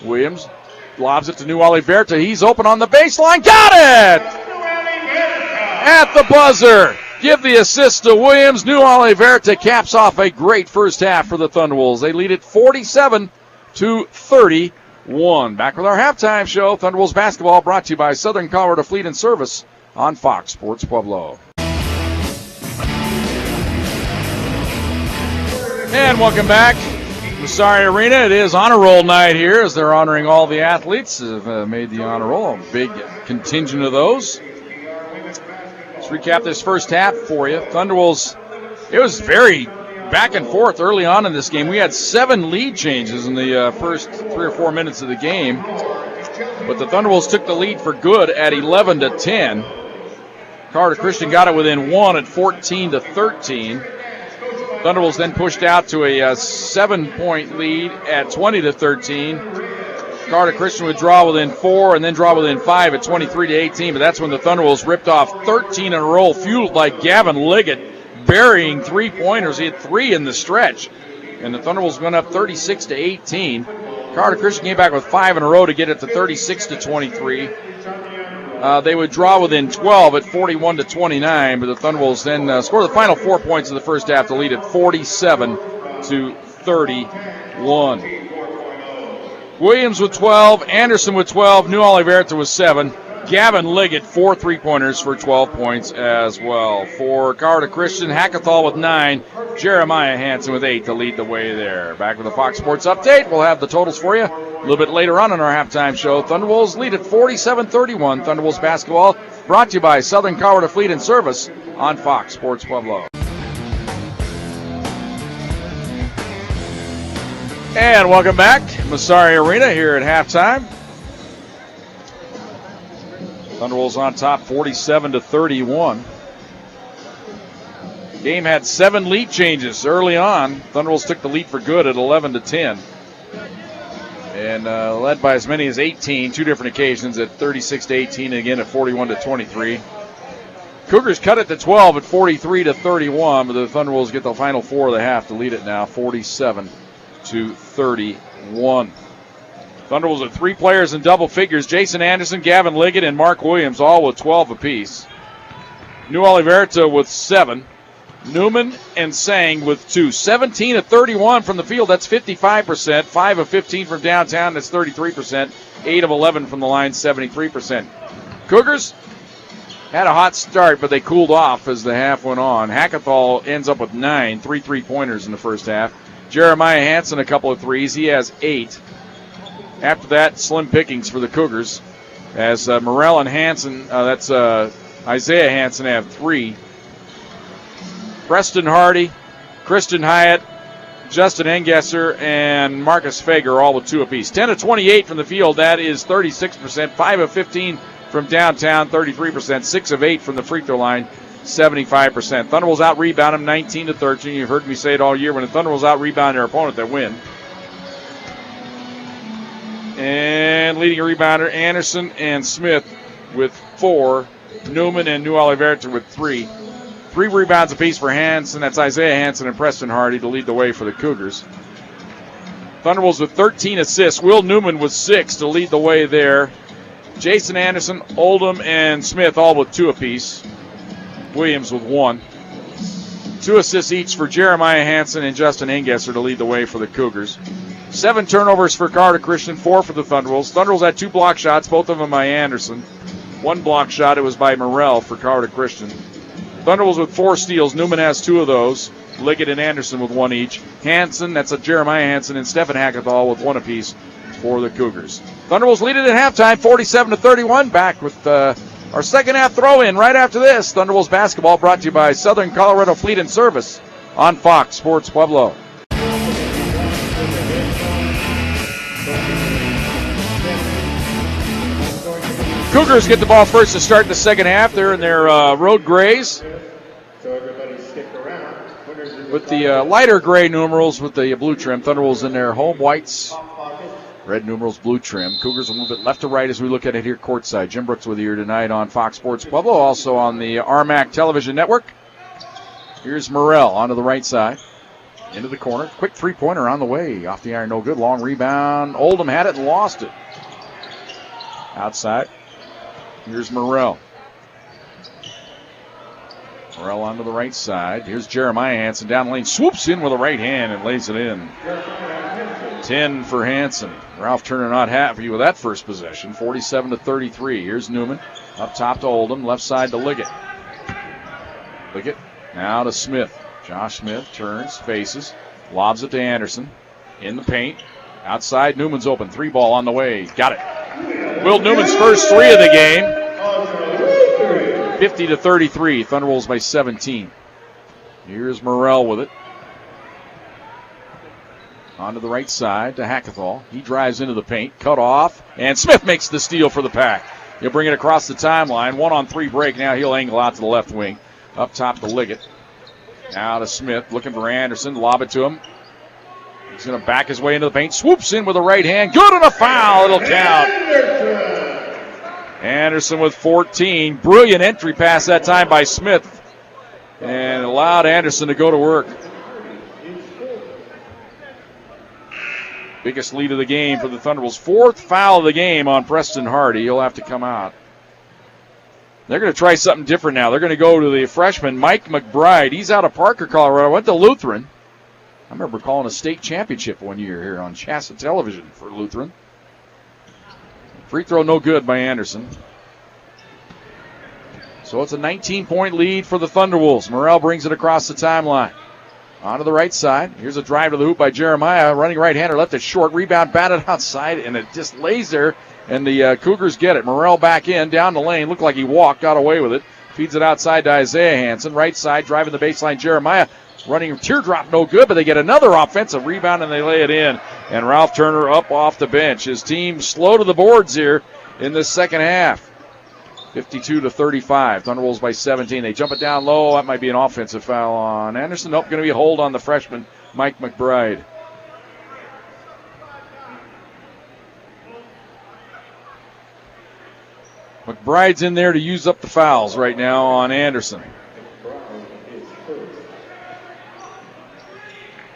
Speaker 1: Williams lobs it to New Oliverta. He's open on the baseline. Got it! At the buzzer. Give the assist to Williams. New Oliverta caps off a great first half for the Thunderwolves. They lead it 47-31. Back with our halftime show. Thunderwolves basketball brought to you by Southern Colorado Fleet and Service on Fox Sports Pueblo. And welcome back. Massari Arena. It is honor roll night here as they're honoring all the athletes who have made the honor roll. A big contingent of those. Let's recap this first half for you. Thunderwolves, it was very back and forth early on in this game. We had 7 lead changes in the first 3 or 4 minutes of the game. But the Thunderwolves took the lead for good at 11-10. Carter Christian got it within 1 at 14-13. Thunderwolves then pushed out to a 7-point lead at 20-13. Carter Christian would draw within 4 and then draw within 5 at 23-18. But that's when the Thunderwolves ripped off 13 in a row, fueled by Gavin Liggett, burying 3-pointers. He had 3 in the stretch. And the Thunderwolves went up 36-18. Carter Christian came back with 5 in a row to get it to 36-23. They would draw within 12 at 41-29, but the Thunderwolves then scored the final 4 points of the first half to lead at 47-31. Williams with 12, Anderson with 12, New Oliverta with 7. Gavin Liggett, 4 3-pointers for 12 points as well. For Carter Christian, Hackathall with 9, Jeremiah Hansen with 8 to lead the way there. Back with the Fox Sports Update. We'll have the totals for you a little bit later on in our halftime show. Thunderwolves lead at 47-31. Thunderwolves basketball brought to you by Southern Colorado Fleet and Service on Fox Sports Pueblo. And welcome back. Massari Arena here at halftime. Thunderwolves on top 47-31. Game had 7 lead changes early on. Thunderwolves took the lead for good at 11-10. And led by as many as 18, 2 different occasions at 36-18 and again at 41-23. Cougars cut it to 12 at 43-31, but the Thunderwolves get the final 4 of the half to lead it now 47-31. Thunderwolves with 3 players in double figures. Jason Anderson, Gavin Liggett, and Mark Williams, all with 12 apiece. New Oliverta with 7. Newman and Sang with 2. 17 of 31 from the field, that's 55%. 5 of 15 from downtown, that's 33%. 8 of 11 from the line, 73%. Cougars, had a hot start, but they cooled off as the half went on. Hackathall ends up with 9, 3 3-pointers in the first half. Jeremiah Hansen, a couple of threes. He has 8. After that, slim pickings for the Cougars. As Morrell and Hansen, that's Isaiah Hansen, have 3. Preston Hardy, Christian Hyatt, Justin Engesser, and Marcus Fager all with 2 apiece. 10 of 28 from the field. That is 36%. 5 of 15 from downtown, 33%. 6 of 8 from the free throw line, 75%. Thunderbolts out-rebound them 19-13. You've heard me say it all year. When the Thunderbolts out-rebound their opponent, they win. And leading rebounder, Anderson and Smith with 4. Newman and New Oliverta with 3. 3 rebounds apiece for Hansen. That's Isaiah Hansen and Preston Hardy to lead the way for the Cougars. Thunderbolts with 13 assists. Will Newman with 6 to lead the way there. Jason Anderson, Oldham, and Smith all with 2 apiece. Williams with 1. 2 assists each for Jeremiah Hansen and Justin Engesser to lead the way for the Cougars. 7 turnovers for Carter Christian, 4 for the Thunderbolts. Thunderbolts had 2 block shots, both of them by Anderson. 1 block shot, it was by Morrell for Carter Christian. Thunderbolts with 4 steals. Newman has 2 of those. Liggett and Anderson with 1 each. Hansen, that's a Jeremiah Hansen, and Stephen Hackathall with 1 apiece for the Cougars. Thunderbolts lead it at halftime, 47-31. Back with our second half throw-in right after this. Thunderbolts basketball brought to you by Southern Colorado Fleet and Service on Fox Sports Pueblo. Cougars get the ball first to start the second half. They're in their road grays. With the lighter gray numerals with the blue trim. Thunderbolts in their home whites. Red numerals, blue trim. Cougars a little bit left to right as we look at it here courtside. Jim Brooks with you here tonight on Fox Sports Pueblo, also on the RMAC television network. Here's Morrell onto the right side. Into the corner. Quick three-pointer on the way. Off the iron, no good. Long rebound. Oldham had it and lost it. Outside. Here's Morrell. Morrell onto the right side. Here's Jeremiah Hansen down the lane. Swoops in with a right hand and lays it in. 10 for Hansen. Ralph Turner not happy with that first possession. 47-33. Here's Newman. Up top to Oldham. Left side to Liggett. Liggett now to Smith. Josh Smith turns, faces. Lobs it to Anderson. In the paint. Outside, Newman's open. 3 ball on the way. Got it. Will Newman's first 3 of the game. 50-33. Thunderbolts by 17. Here's Morrell with it. Onto the right side to Hackathall. He drives into the paint. Cut off. And Smith makes the steal for the pack. He'll bring it across the timeline. 1-on-3 break. Now he'll angle out to the left wing. Up top to Liggett. Now to Smith. Looking for Anderson. Lob it to him. He's going to back his way into the paint. Swoops in with a right hand. Good and a foul. It'll count. Anderson with 14. Brilliant entry pass that time by Smith. And allowed Anderson to go to work. Biggest lead of the game for the Thunderbolts. 4th foul of the game on Preston Hardy. He'll have to come out. They're going to try something different now. They're going to go to the freshman, Mike McBride. He's out of Parker, Colorado. Went to Lutheran. I remember calling a state championship one year here on Shasta Television for Lutheran. Free throw no good by Anderson. So it's a 19-point lead for the Thunderwolves. Morrell brings it across the timeline. Onto the right side. Here's a drive to the hoop by Jeremiah. Running right-hander, left it short. Rebound batted outside, and it just lays there. And the Cougars get it. Morrell back in, down the lane. Looked like he walked, got away with it. Feeds it outside to Isaiah Hansen. Right side, driving the baseline. Jeremiah running teardrop, no good, but they get another offensive rebound, and they lay it in. And Ralph Turner up off the bench. His team slow to the boards here in this second half. 52-35. Thunderbolts by 17. They jump it down low. That might be an offensive foul on Anderson. Nope, going to be a hold on the freshman, Mike McBride. McBride's in there to use up the fouls right now on Anderson.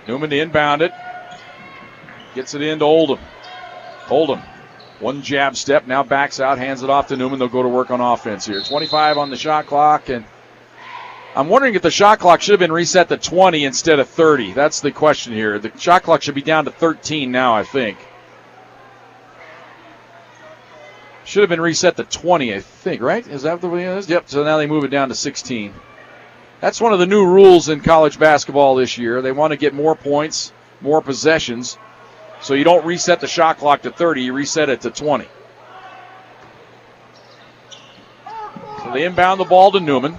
Speaker 1: Newman to inbound it. Gets it into Oldham. Oldham. One jab step, now backs out, hands it off to Newman. They'll go to work on offense here. 25 on the shot clock, and I'm wondering if the shot clock should have been reset to 20 instead of 30. That's the question here. The shot clock should be down to 13 now, I think. Should have been reset to 20, I think, right? Is that the way it is? Yep, so now they move it down to 16. That's one of the new rules in college basketball this year. They want to get more points, more possessions. So you don't reset the shot clock to 30, you reset it to 20. So they inbound the ball to Newman.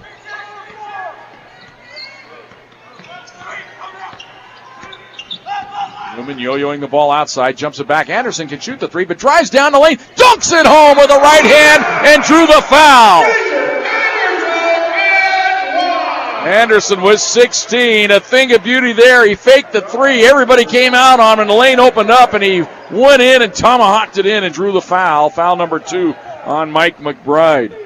Speaker 1: Newman yo-yoing the ball outside, jumps it back. Anderson can shoot the three, but drives down the lane, dunks it home with the right hand, and drew the foul. Anderson with 16, a thing of beauty there. He faked the three. Everybody came out on him, and the lane opened up, and he went in and tomahawked it in and drew the foul. Foul number 2 on Mike McBride.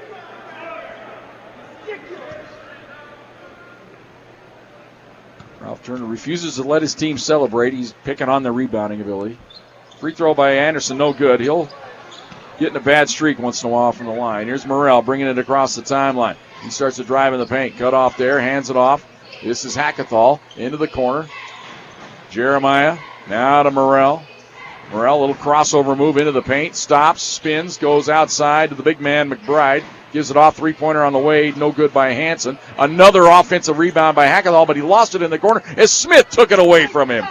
Speaker 1: Ralph Turner refuses to let his team celebrate. He's picking on the rebounding ability. Free throw by Anderson, no good. He'll get in a bad streak once in a while from the line. Here's Morrell bringing it across the timeline. He starts to drive in the paint. Cut off there, hands it off. This is Hackathall into the corner. Jeremiah now to Morrell. Morrell, a little crossover move into the paint. Stops, spins, goes outside to the big man, McBride. Gives it off, three-pointer on the way, no good by Hansen. Another offensive rebound by Hackathall, but he lost it in the corner as Smith took it away from him.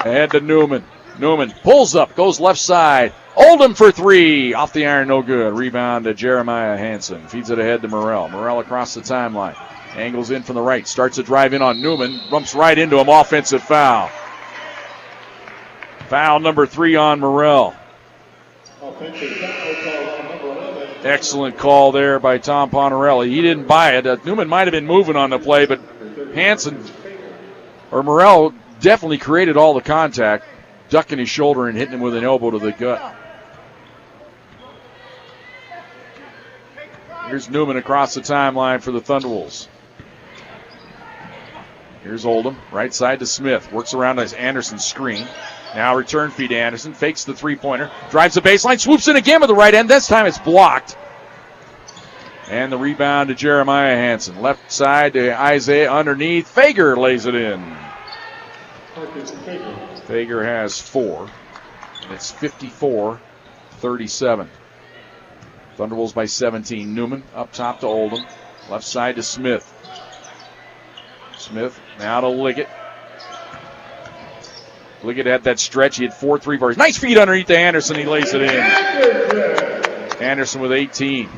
Speaker 1: And to Newman. Newman pulls up, goes left side. Oldham for three. Off the iron, no good. Rebound to Jeremiah Hansen. Feeds it ahead to Morrell. Morrell across the timeline. Angles in from the right. Starts to drive in on Newman. Bumps right into him. Offensive foul. Foul number 3 on Morrell. Excellent call there by Tom Ponarelli. He didn't buy it. Newman might have been moving on the play, but Hansen or Morrell definitely created all the contact, ducking his shoulder and hitting him with an elbow to the gut. Here's Newman across the timeline for the Thunderwolves. Here's Oldham, right side to Smith. Works around as Anderson's screen. Now return feed to Anderson. Fakes the three-pointer. Drives the baseline. Swoops in again with the right end. This time it's blocked. And the rebound to Jeremiah Hansen. Left side to Isaiah underneath. Fager lays it in. Fager has 4. And it's 54-37. Thunderwolves by 17. Newman up top to Oldham. Left side to Smith. Smith now to Liggett. Liggett had that stretch. He had 4 3-pointers. Nice feed underneath to Anderson. He lays it in. Anderson with 18.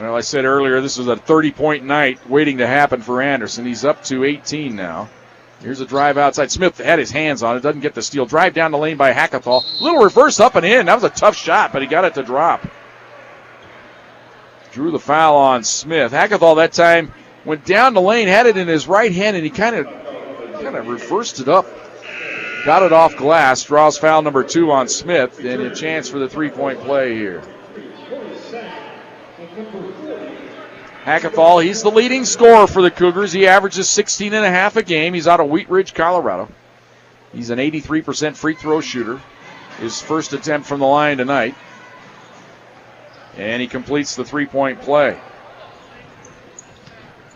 Speaker 1: Well, I said earlier this was a 30-point night waiting to happen for Anderson. He's up to 18 now. Here's a drive outside. Smith had his hands on it. Doesn't get the steal. Drive down the lane by Hackathall. Little reverse up and in. That was a tough shot, but he got it to drop. Drew the foul on Smith. Hackathall that time went down the lane, had it in his right hand, and he kind of reversed it up. Got it off glass. Draws foul number 2 on Smith, and a chance for the three-point play here. Hackathall, he's the leading scorer for the Cougars. He averages 16.5 a game. He's out of Wheat Ridge, Colorado. He's an 83% free throw shooter. His first attempt from the line tonight. And he completes the three-point play.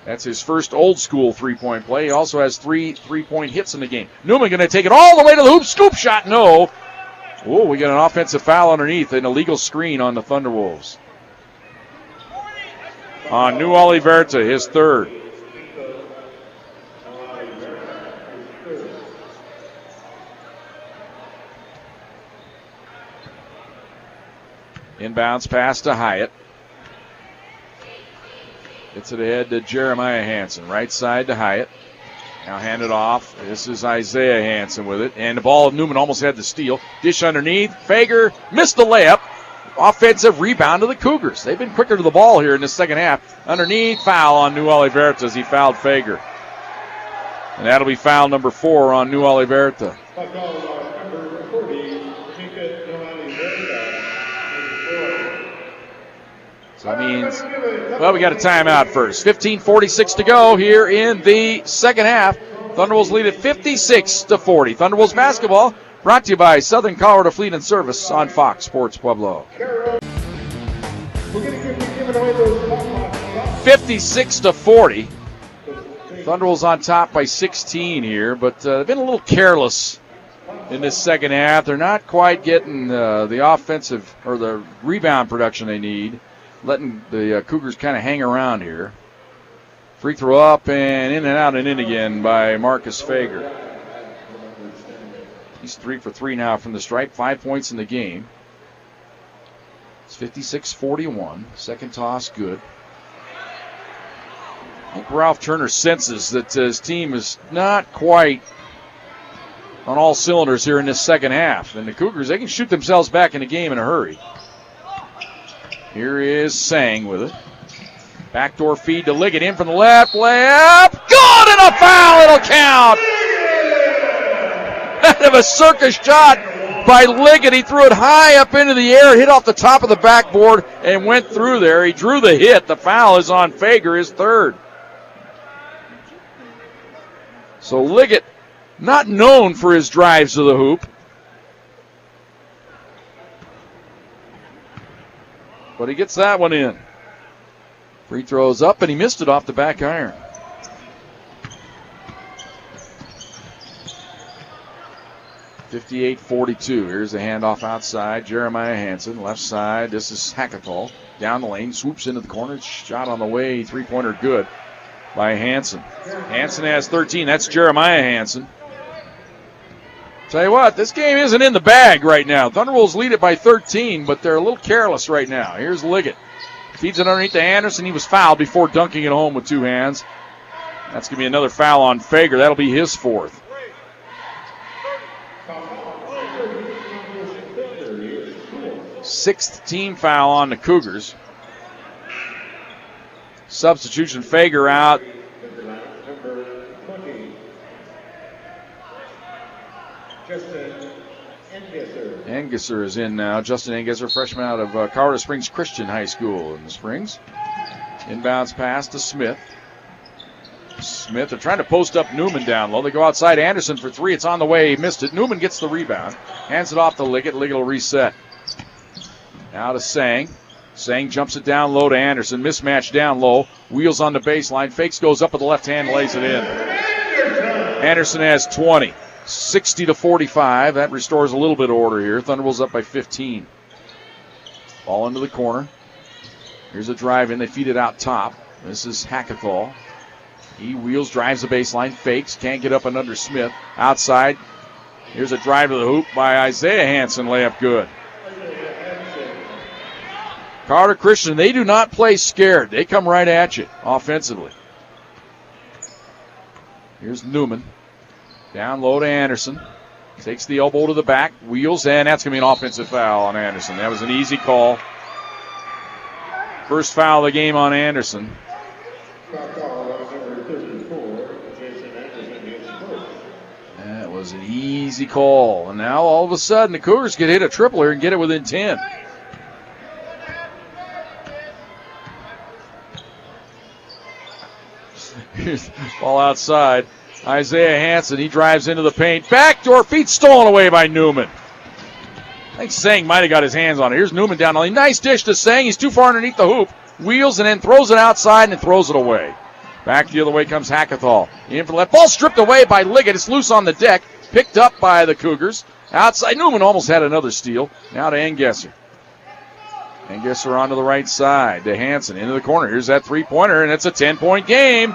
Speaker 1: That's his first old-school three-point play. He also has 3 three-point hits in the game. Newman going to take it all the way to the hoop. Scoop shot, no. Oh, we got an offensive foul underneath. An illegal screen on the Thunderwolves. On New Oliverta, his 3rd. Inbounds pass to Hyatt. Gets it ahead to Jeremiah Hansen. Right side to Hyatt. Now hand it off. This is Isaiah Hansen with it. And the ball, Newman almost had the steal. Dish underneath. Fager missed the layup. Offensive rebound to the Cougars. They've been quicker to the ball here in the second half. Underneath, foul on New Oliverta as he fouled Fager. And that'll be foul number 4 on New Oliverta. So that means, well, we got a timeout first. 15:46 to go here in the second half. Thunderwolves lead at 56-40. Thunderwolves basketball brought to you by Southern Colorado Fleet and Service on Fox Sports Pueblo. 56-40. Thunderwolves on top by 16 here, but they've been a little careless in this second half. They're not quite getting the offensive or the rebound production they need, letting the Cougars kind of hang around here. Free throw up and in and out and in again by Marcus Fager. He's 3 for 3 now from the stripe, 5 points in the game. It's 56-41. Second toss, good. I think Ralph Turner senses that his team is not quite on all cylinders here in this second half. And the Cougars, they can shoot themselves back in the game in a hurry. Here is Sang with it. Backdoor feed to Liggett in from the left. Layup. Good, and a foul. It'll count. Kind of a circus shot by Liggett. He threw it high up into the air, hit off the top of the backboard, and went through there. He drew the hit. The foul is on Fager, his third. So Liggett, not known for his drives to the hoop, but he gets that one in. Free throws up, and he missed it off the back iron. (58-42). Here's the handoff outside. Jeremiah Hansen, left side. This is Hackathall. Down the lane, swoops into the corner. Shot on the way. Three-pointer good by Hansen. Hansen has 13. That's Jeremiah Hansen. Tell you what, this game isn't in the bag right now. Thunderwolves lead it by 13, but they're a little careless right now. Here's Liggett. Feeds it underneath to Anderson. He was fouled before dunking it home with two hands. That's going to be another foul on Fager. That'll be his fourth. Sixth team foul on the Cougars. Substitution, Fager out. Engesser is in now. Justin Engesser, freshman out of Colorado Springs Christian High School in the Springs. Inbounds pass to Smith. Smith, they're trying to post up Newman down low. They go outside Anderson for three. It's on the way. He missed it. Newman gets the rebound. Hands it off to Liggett. Liggett will reset. Now to Sang. Sang jumps it down low to Anderson. Mismatch down low. Wheels on the baseline. Fakes, goes up with the left hand, lays it in. Anderson has 20. 60-45. That restores a little bit of order here. Thunderbolts up by 15. Ball into the corner. Here's a drive in. They feed it out top. This is Hackathall. He wheels, drives the baseline, fakes, can't get up and under Smith. Outside. Here's a drive to the hoop by Isaiah Hansen. Layup good. Carter Christian, they do not play scared. They come right at you offensively. Here's Newman. Down low to Anderson. Takes the elbow to the back, wheels, and that's going to be an offensive foul on Anderson. That was an easy call. First foul of the game on Anderson. That was an easy call. And now all of a sudden the Cougars could hit a triple here and get it within 10. Ball outside. Isaiah Hansen, he drives into the paint. Backdoor feet stolen away by Newman. I think Sang might have got his hands on it. Here's Newman down the lane. Nice dish to Sang. He's too far underneath the hoop. Wheels and then throws it outside and throws it away. Back the other way comes Hackathall. In for the left. Ball stripped away by Liggett. It's loose on the deck. Picked up by the Cougars. Outside. Newman almost had another steal. Now to Engesser. Engesser onto the right side to Hansen. Into the corner. Here's that three-pointer, and it's a 10-point game.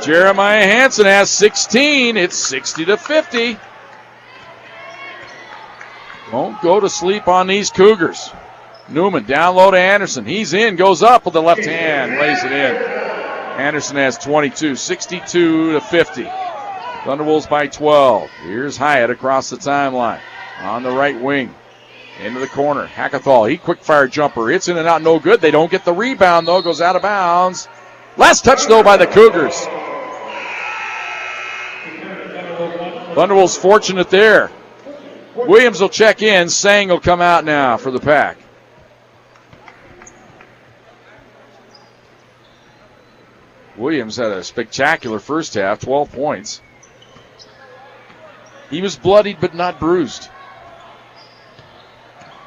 Speaker 1: Jeremiah Hansen has 16. It's 60-50. Won't go to sleep on these Cougars. Newman down low to Anderson. He's in, goes up with the left hand, lays it in. Anderson has 22, 62-50. Thunderwolves by 12. Here's Hyatt across the timeline. On the right wing. Into the corner. Hackathall, he quick fire jumper. It's in and out, no good. They don't get the rebound though, goes out of bounds. Last touch, though, by the Cougars. Thunderbolts fortunate there. Williams will check in. Sang will come out now for the Pack. Williams had a spectacular first half, 12 points. He was bloodied but not bruised.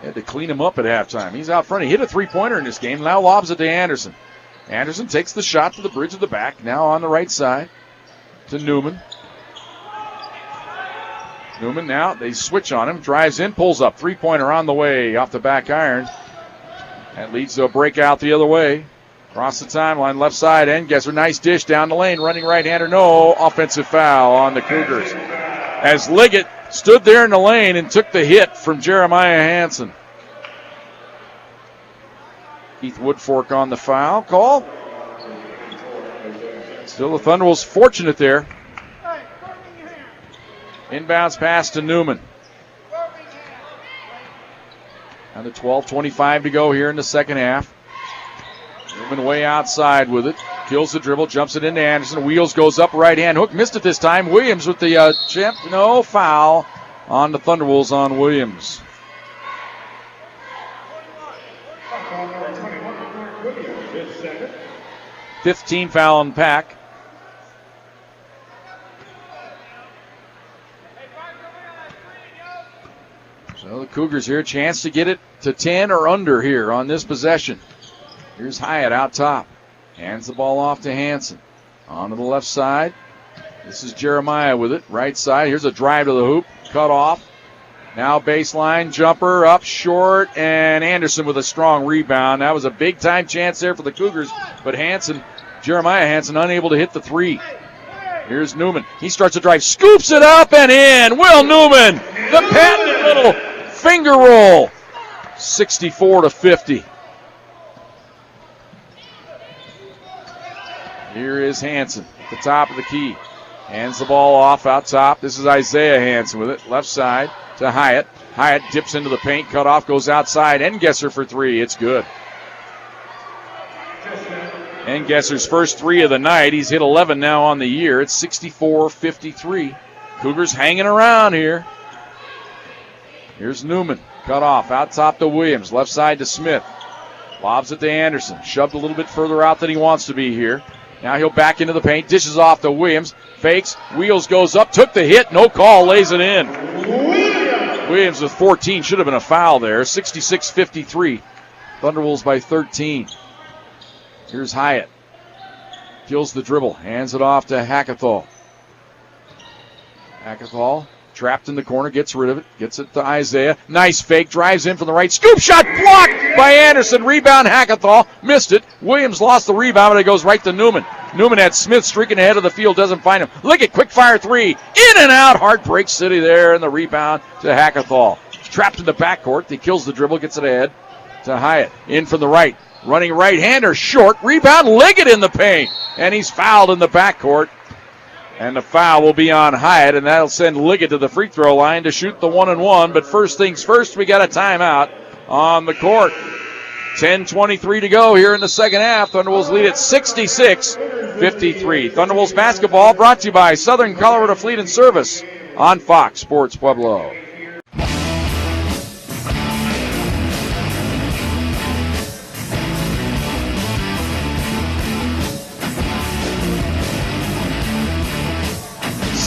Speaker 1: Had to clean him up at halftime. He's out front. He hit a three-pointer in this game. Now lobs it to Anderson. Anderson takes the shot to the bridge of the back. Now on the right side to Newman. Newman now, they switch on him, drives in, pulls up. Three-pointer on the way off the back iron. That leads to a breakout the other way. Across the timeline, left side, Engesser. Nice dish down the lane. Running right-hander, no. Offensive foul on the Cougars. As Liggett stood there in the lane and took the hit from Jeremiah Hansen. Keith Woodfork on the foul call. Still the Thunderwolves fortunate there. Inbounds pass to Newman. Down to 12:25 to go here in the second half. Newman way outside with it. Kills the dribble, jumps it into Anderson. Wheels goes up, right hand hook. Missed it this time. Williams with the chip. No foul on the Thunderwolves on Williams. Fifth team foul on Pack. So the Cougars here, a chance to get it to 10 or under here on this possession. Here's Hyatt out top. Hands the ball off to Hansen. On to the left side. This is Jeremiah with it. Right side. Here's a drive to the hoop. Cut off. Now baseline jumper up short. And Anderson with a strong rebound. That was a big time chance there for the Cougars. But Jeremiah Hansen unable to hit the three. Here's Newman. He starts to drive. Scoops it up and in. Will Newman. The patented little finger roll. 64-50. Here is Hansen at the top of the key. Hands the ball off out top. This is Isaiah Hansen with it. Left side to Hyatt. Hyatt dips into the paint. Cut off. Goes outside. Engesser for three. It's good. Engesser's first three of the night. He's hit 11 now on the year. It's 64-53. Cougars hanging around here. Here's Newman. Cut off. Out top to Williams. Left side to Smith. Lobs it to Anderson. Shoved a little bit further out than he wants to be here. Now he'll back into the paint. Dishes off to Williams. Fakes. Wheels goes up. Took the hit. No call. Lays it in. Williams with 14. Should have been a foul there. 66-53. Thunderwolves by 13. Here's Hyatt. Kills the dribble. Hands it off to Hackathall. Hackathall trapped in the corner. Gets rid of it. Gets it to Isaiah. Nice fake. Drives in from the right. Scoop shot blocked by Anderson. Rebound Hackathall. Missed it. Williams lost the rebound, but it goes right to Newman. Newman had Smith streaking ahead of the field. Doesn't find him. Look at quick fire three. In and out. Heartbreak City there. And the rebound to Hackathall. Trapped in the backcourt. He kills the dribble. Gets it ahead to Hyatt. In from the right. Running right-hander short. Rebound. Liggett in the paint. And he's fouled in the backcourt. And the foul will be on Hyatt, and that'll send Liggett to the free throw line to shoot the 1-and-1. But first things first, we got a timeout on the court. 10:23 to go here in the second half. Thunderwolves lead at 66-53. Thunderwolves basketball brought to you by Southern Colorado Fleet and Service on Fox Sports Pueblo.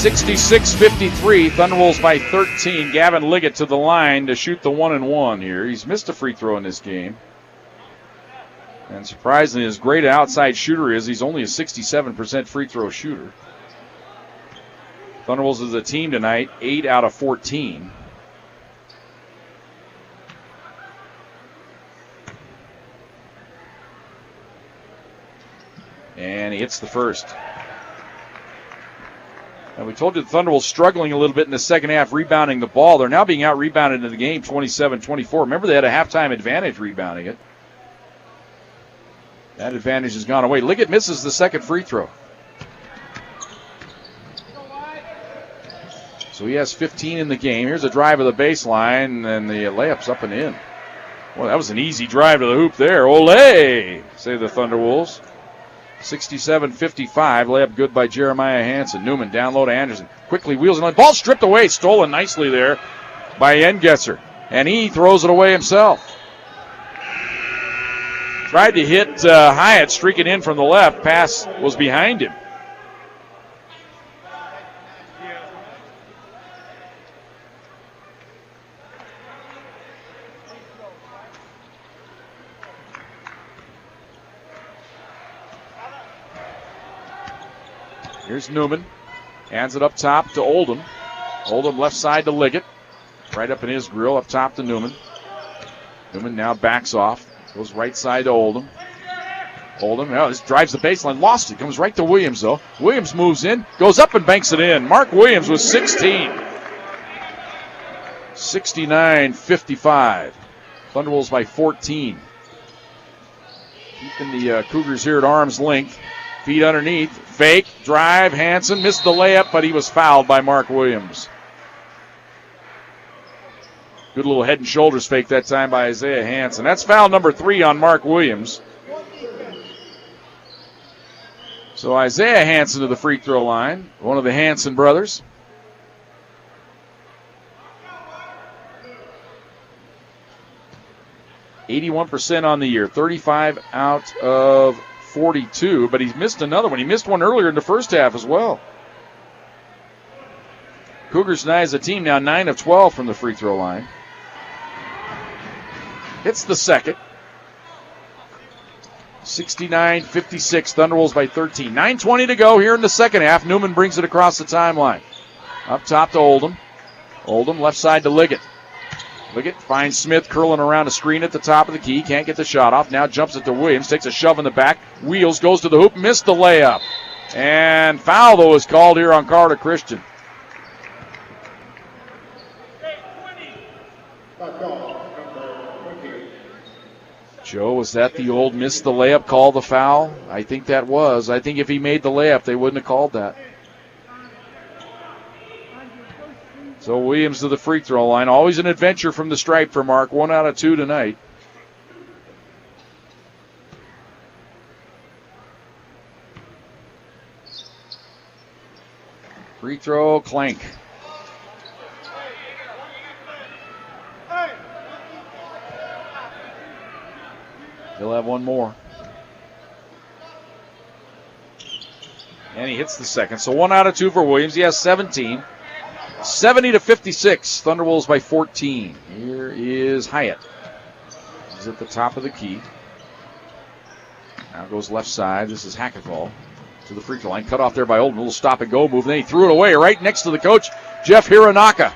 Speaker 1: (66-53), Thunderwolves by 13. Gavin Liggett to the line to shoot the 1-and-1 here. He's missed a free throw in this game. And surprisingly, as great an outside shooter is, he's only a 67% free throw shooter. Thunderwolves as a team tonight, 8 out of 14. And he hits the first. And we told you the Thunderwolves struggling a little bit in the second half rebounding the ball. They're now being out-rebounded in the game 27-24. Remember, they had a halftime advantage rebounding it. That advantage has gone away. Liggett misses the second free throw. So he has 15 in the game. Here's a drive of the baseline, and the layup's up and in. Well, that was an easy drive to the hoop there. Olé, say the Thunderwolves. 67-55, layup good by Jeremiah Hansen. Newman down low to Anderson. Quickly wheels and ball stripped away. Stolen nicely there by Engesser. And he throws it away himself. Tried to hit Hyatt streaking in from the left. Pass was behind him. Here's Newman. Hands it up top to Oldham. Oldham left side to Liggett. Right up in his grill, up top to Newman. Newman now backs off. Goes right side to Oldham. Oldham, now this drives the baseline, lost it. Comes right to Williams, though. Williams moves in, goes up and banks it in. Mark Williams with 16. 69-55. Thunderwolves by 14. Keeping the Cougars here at arm's length. Feet underneath. Fake, drive, Hansen missed the layup, but he was fouled by Mark Williams. Good little head and shoulders fake that time by Isaiah Hansen. That's foul number 3 on Mark Williams. So Isaiah Hansen to the free throw line, one of the Hansen brothers. %, on the year, 35 out of 42, but he's missed another one. He missed one earlier in the first half as well. Cougars tonight as a team now 9 of 12 from the free throw line. Hits the second. 69-56, Thunderwolves by 13. 9:20 to go here in the second half. Newman brings it across the timeline. Up top to Oldham. Oldham left side to Liggett. Liggett finds Smith curling around a screen at the top of the key. Can't get the shot off. Now jumps it to Williams. Takes a shove in the back. Wheels, goes to the hoop. Missed the layup. And foul, though, is called here on Carter Christian. Joe, was that the old missed the layup, call the foul? I think that was. I think if he made the layup, they wouldn't have called that. So Williams to the free throw line. Always an adventure from the stripe for Mark. 1 out of 2 tonight. Free throw, clank. He'll have one more. And he hits the second. So 1 out of 2 for Williams. He has 17. 70-56. Thunderwolves by 14. Here is Hyatt. He's at the top of the key. Now goes left side. This is Hackethall to the free throw line. Cut off there by Oldham. A little stop and go move. Then he threw it away right next to the coach, Jeff Hironaka.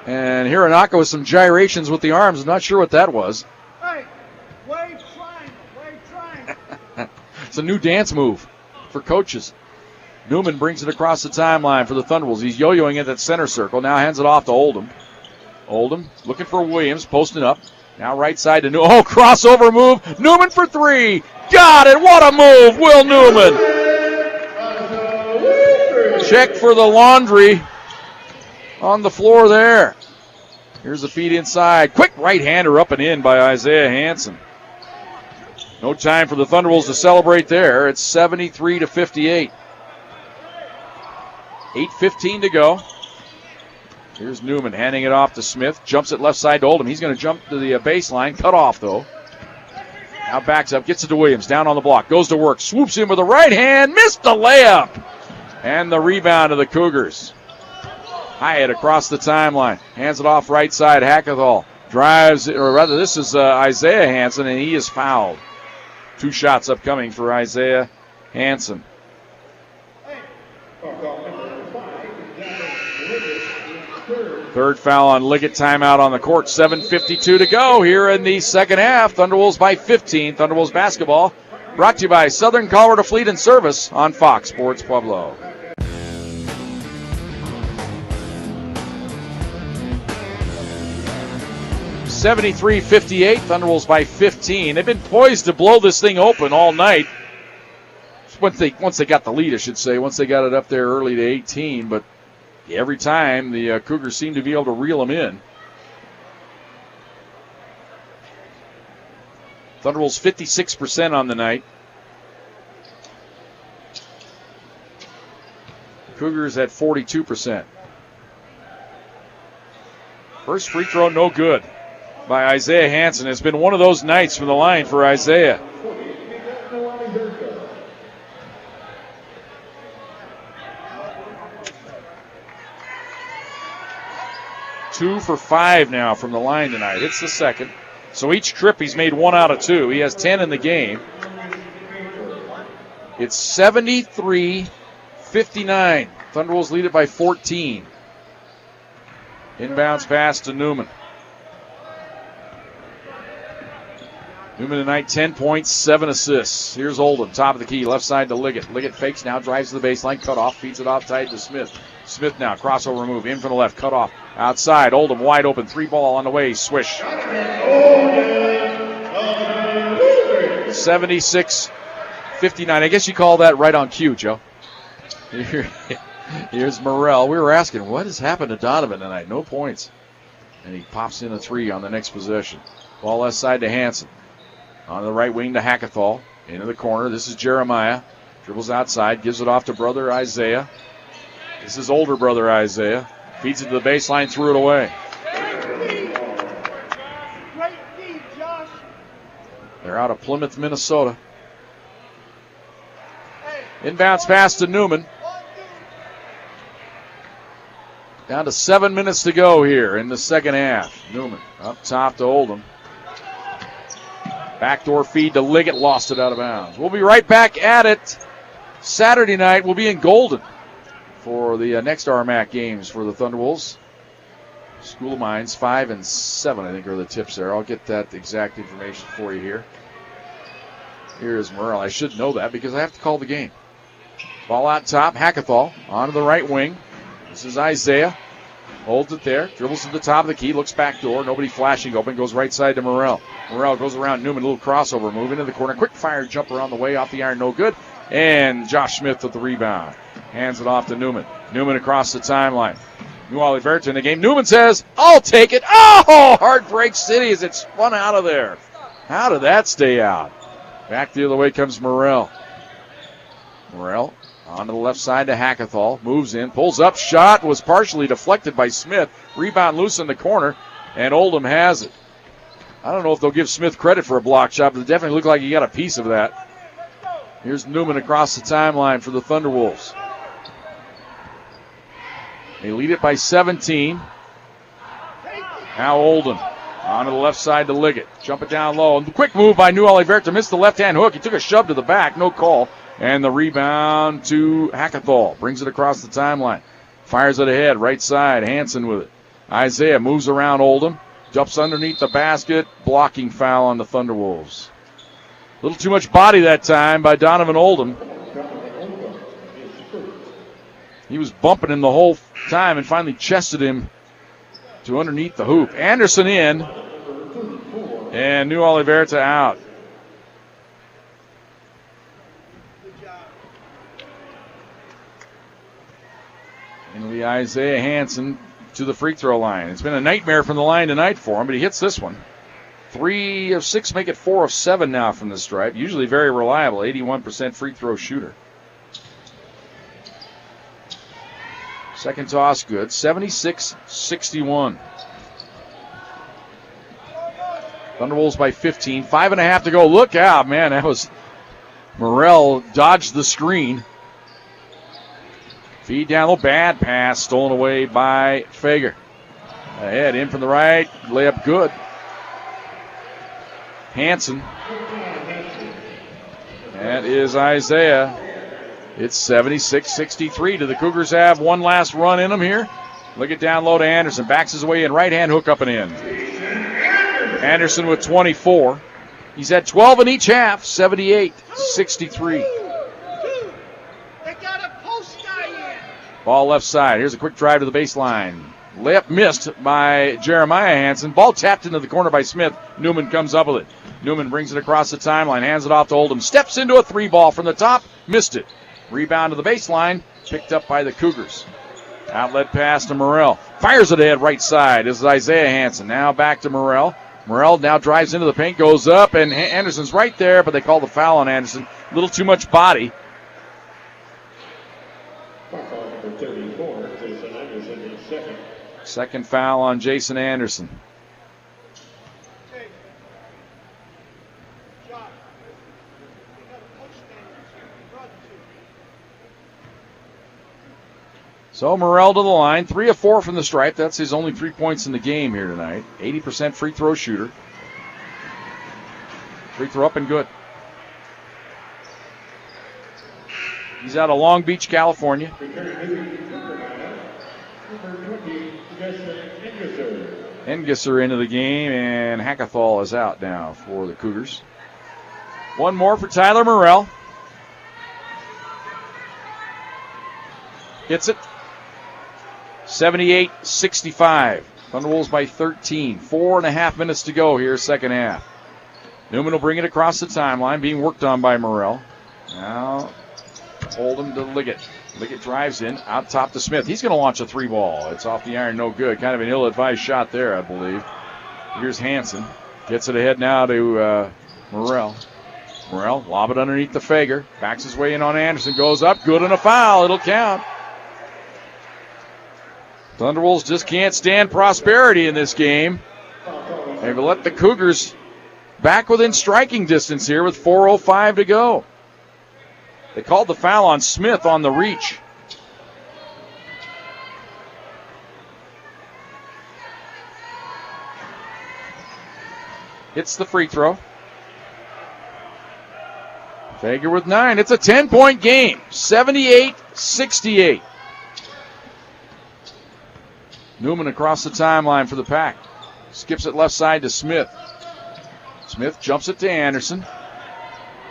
Speaker 1: And Hironaka with some gyrations with the arms. I'm not sure what that was. It's a new dance move for coaches. Newman brings it across the timeline for the Thunderwolves. He's yo-yoing at that center circle. Now hands it off to Oldham. Oldham looking for Williams, posting up. Now right side to Newman. Oh, crossover move. Newman for 3. Got it. What a move, Will Newman. Check for the laundry on the floor there. Here's the feed inside. Quick right-hander up and in by Isaiah Hansen. No time for the Thunderwolves to celebrate there. It's 73-58. 8:15 to go. Here's Newman handing it off to Smith. Jumps it left side to Oldham. He's going to jump to the baseline. Cut off, though. Now backs up. Gets it to Williams. Down on the block. Goes to work. Swoops in with the right hand. Missed the layup. And the rebound of the Cougars. Hyatt across the timeline. Hands it off right side. Hackethall drives, or rather this is Isaiah Hansen, and he is fouled. 2 shots upcoming for Isaiah Hansen. Third foul on Liggett. Timeout on the court. 7:52 to go here in the second half. Thunderwolves by 15. Thunderwolves basketball brought to you by Southern Colorado Fleet and Service on Fox Sports Pueblo. (73-58). Thunderwolves by 15. They've been poised to blow this thing open all night. Once they got the lead, I should say. Once they got it up there early to 18, but every time the Cougars seem to be able to reel them in. Thunderwolves 56% on the night. Cougars at 42%. First free throw, no good by Isaiah Hansen. It's been one of those nights from the line for Isaiah. Two for 5 now from the line tonight. Hits the second. So each trip he's made 1 out of 2. He has 10 in the game. It's 73-58. 76-59. Thunderwolves lead it by 14. Inbounds pass to Newman. Newman tonight, 10 points, 7 assists. Here's Oldham, top of the key, left side to Liggett. Liggett fakes now, drives to the baseline, cut off, feeds it off tight to Smith. Smith now, crossover move, in from the left, cut off, outside. Oldham wide open, 3-ball on the way, swish. 76-59. I guess you call that right on cue, Joe. Here's Morrell. We were asking, what has happened to Donovan tonight? No points. And he pops in a 3 on the next possession. Ball left side to Hansen. On the right wing to Hackathall. Into the corner. This is Jeremiah. Dribbles outside. Gives it off to brother Isaiah. This is older brother Isaiah. Feeds it to the baseline. Threw it away. They're out of Plymouth, Minnesota. Inbounds pass to Newman. Down to 7 minutes to go here in the second half. Newman up top to Oldham. Backdoor feed to Liggett, lost it out of bounds. We'll be right back at it. Saturday night, we'll be in Golden for the next RMAC games for the Thunderwolves. School of Mines, 5 and 7, I think, are the tips there. I'll get that exact information for you here. Here's Merle. I should know that because I have to call the game. Ball out top, Hackathall onto the right wing. This is Isaiah. Holds it there. Dribbles to the top of the key. Looks back door. Nobody flashing open. Goes right side to Morrell. Morrell goes around Newman. A little crossover move into the corner. Quick fire jumper on the way. Off the iron. No good. And Josh Smith with the rebound. Hands it off to Newman. Newman across the timeline. New Oliverto in the game. Newman says, I'll take it. Oh, Heartbreak City as it's spun out of there. How did that stay out? Back the other way comes Morrell. Morrell on to the left side to Hackathall. Moves in, pulls up, shot was partially deflected by Smith. Rebound loose in the corner, and Oldham has it. I don't know if they'll give Smith credit for a block shot, but it definitely looked like he got a piece of that. Here's Newman across the timeline for the Thunderwolves. They lead it by 17. Now Oldham on to the left side to Liggett. Jump it down low. And quick move by New Oliverto. Missed the left-hand hook. He took a shove to the back. No call. And the rebound to Hackathall. Brings it across the timeline. Fires it ahead. Right side. Hansen with it. Isaiah moves around Oldham. Jumps underneath the basket. Blocking foul on the Thunderwolves. A little too much body that time by Donovan Oldham. He was bumping him the whole time and finally chested him to underneath the hoop. Anderson in. And New Oliverto out. It'll be Isaiah Hansen to the free throw line. It's been a nightmare from the line tonight for him, but he hits this one. 3 of 6, make it 4 of 7 now from the stripe. Usually very reliable, 81% free throw shooter. Second toss good, 76-61. Thunderwolves by 15, 5.5 to go. Look out, man, that was Morrell dodged the screen. Feed down, a little bad pass, stolen away by Fager. Ahead, in from the right, layup good. Hansen. That is Isaiah. It's 76-63. Do the Cougars have one last run in them here? Look it down low to Anderson. Backs his way in. Right hand hook up and in. Anderson with 24. He's had 12 in each half. 78-63. Ball left side. Here's a quick drive to the baseline. Layup missed by Jeremiah Hansen. Ball tapped into the corner by Smith. Newman comes up with it. Newman brings it across the timeline. Hands it off to Oldham. Steps into a 3-ball from the top. Missed it. Rebound to the baseline. Picked up by the Cougars. Outlet pass to Morrell. Fires it ahead right side. This is Isaiah Hansen. Now back to Morrell. Morrell now drives into the paint. Goes up. And Anderson's right there. But they call the foul on Anderson. A little too much body. Second foul on Jason Anderson. So Morrell to the line, 3 of 4 from the stripe. That's his only 3 points in the game here tonight. 80% free throw shooter. Free throw up and good. He's out of Long Beach, California. Engesser into the game, and Hackathall is out now for the Cougars. One more for Tyler Morrell. Hits it. 78-65. Thunderwolves by 13. 4.5 minutes to go here, second half. Newman will bring it across the timeline, being worked on by Morrell. Now, Oldham to Liggett. Liggett drives in, out top to Smith. He's going to launch a 3-ball. It's off the iron, no good. Kind of an ill-advised shot there, I believe. Here's Hansen. Gets it ahead now to Morrell. Morrell, lob it underneath the Fager. Backs his way in on Anderson. Goes up, good and a foul. It'll count. Thunderwolves just can't stand prosperity in this game. They've let the Cougars back within striking distance here with 4:05 to go. They called the foul on Smith on the reach. Hits the free throw. Fager with 9. It's a 10-point game. 78-68. Newman across the timeline for the Pack. Skips it left side to Smith. Smith jumps it to Anderson.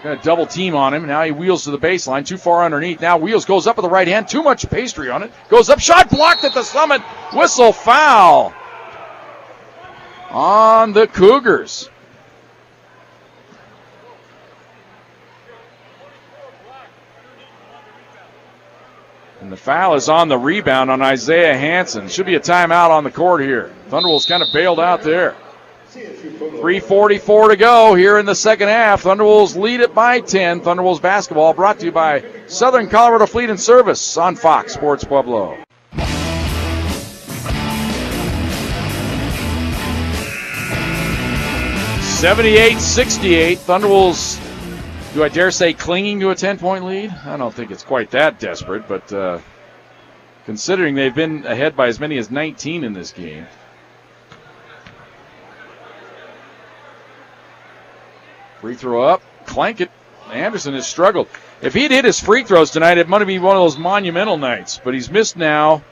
Speaker 1: Going to double team on him. Now he wheels to the baseline. Too far underneath. Now Wheels goes up with the right hand. Too much pastry on it. Goes up. Shot blocked at the summit. Whistle foul on the Cougars. And the foul is on the rebound on Isaiah Hansen. Should be a timeout on the court here. Thunderwolves kind of bailed out there. 3:44 to go here in the second half. Thunderwolves lead it by 10. Thunderwolves basketball brought to you by Southern Colorado Fleet and Service on Fox Sports Pueblo. (78-68). Thunderwolves, do I dare say, clinging to a 10-point lead? I don't think it's quite that desperate, but considering they've been ahead by as many as 19 in this game. Free throw up, clank it. Anderson has struggled. If he'd hit his free throws tonight, it might be one of those monumental nights, but he's missed now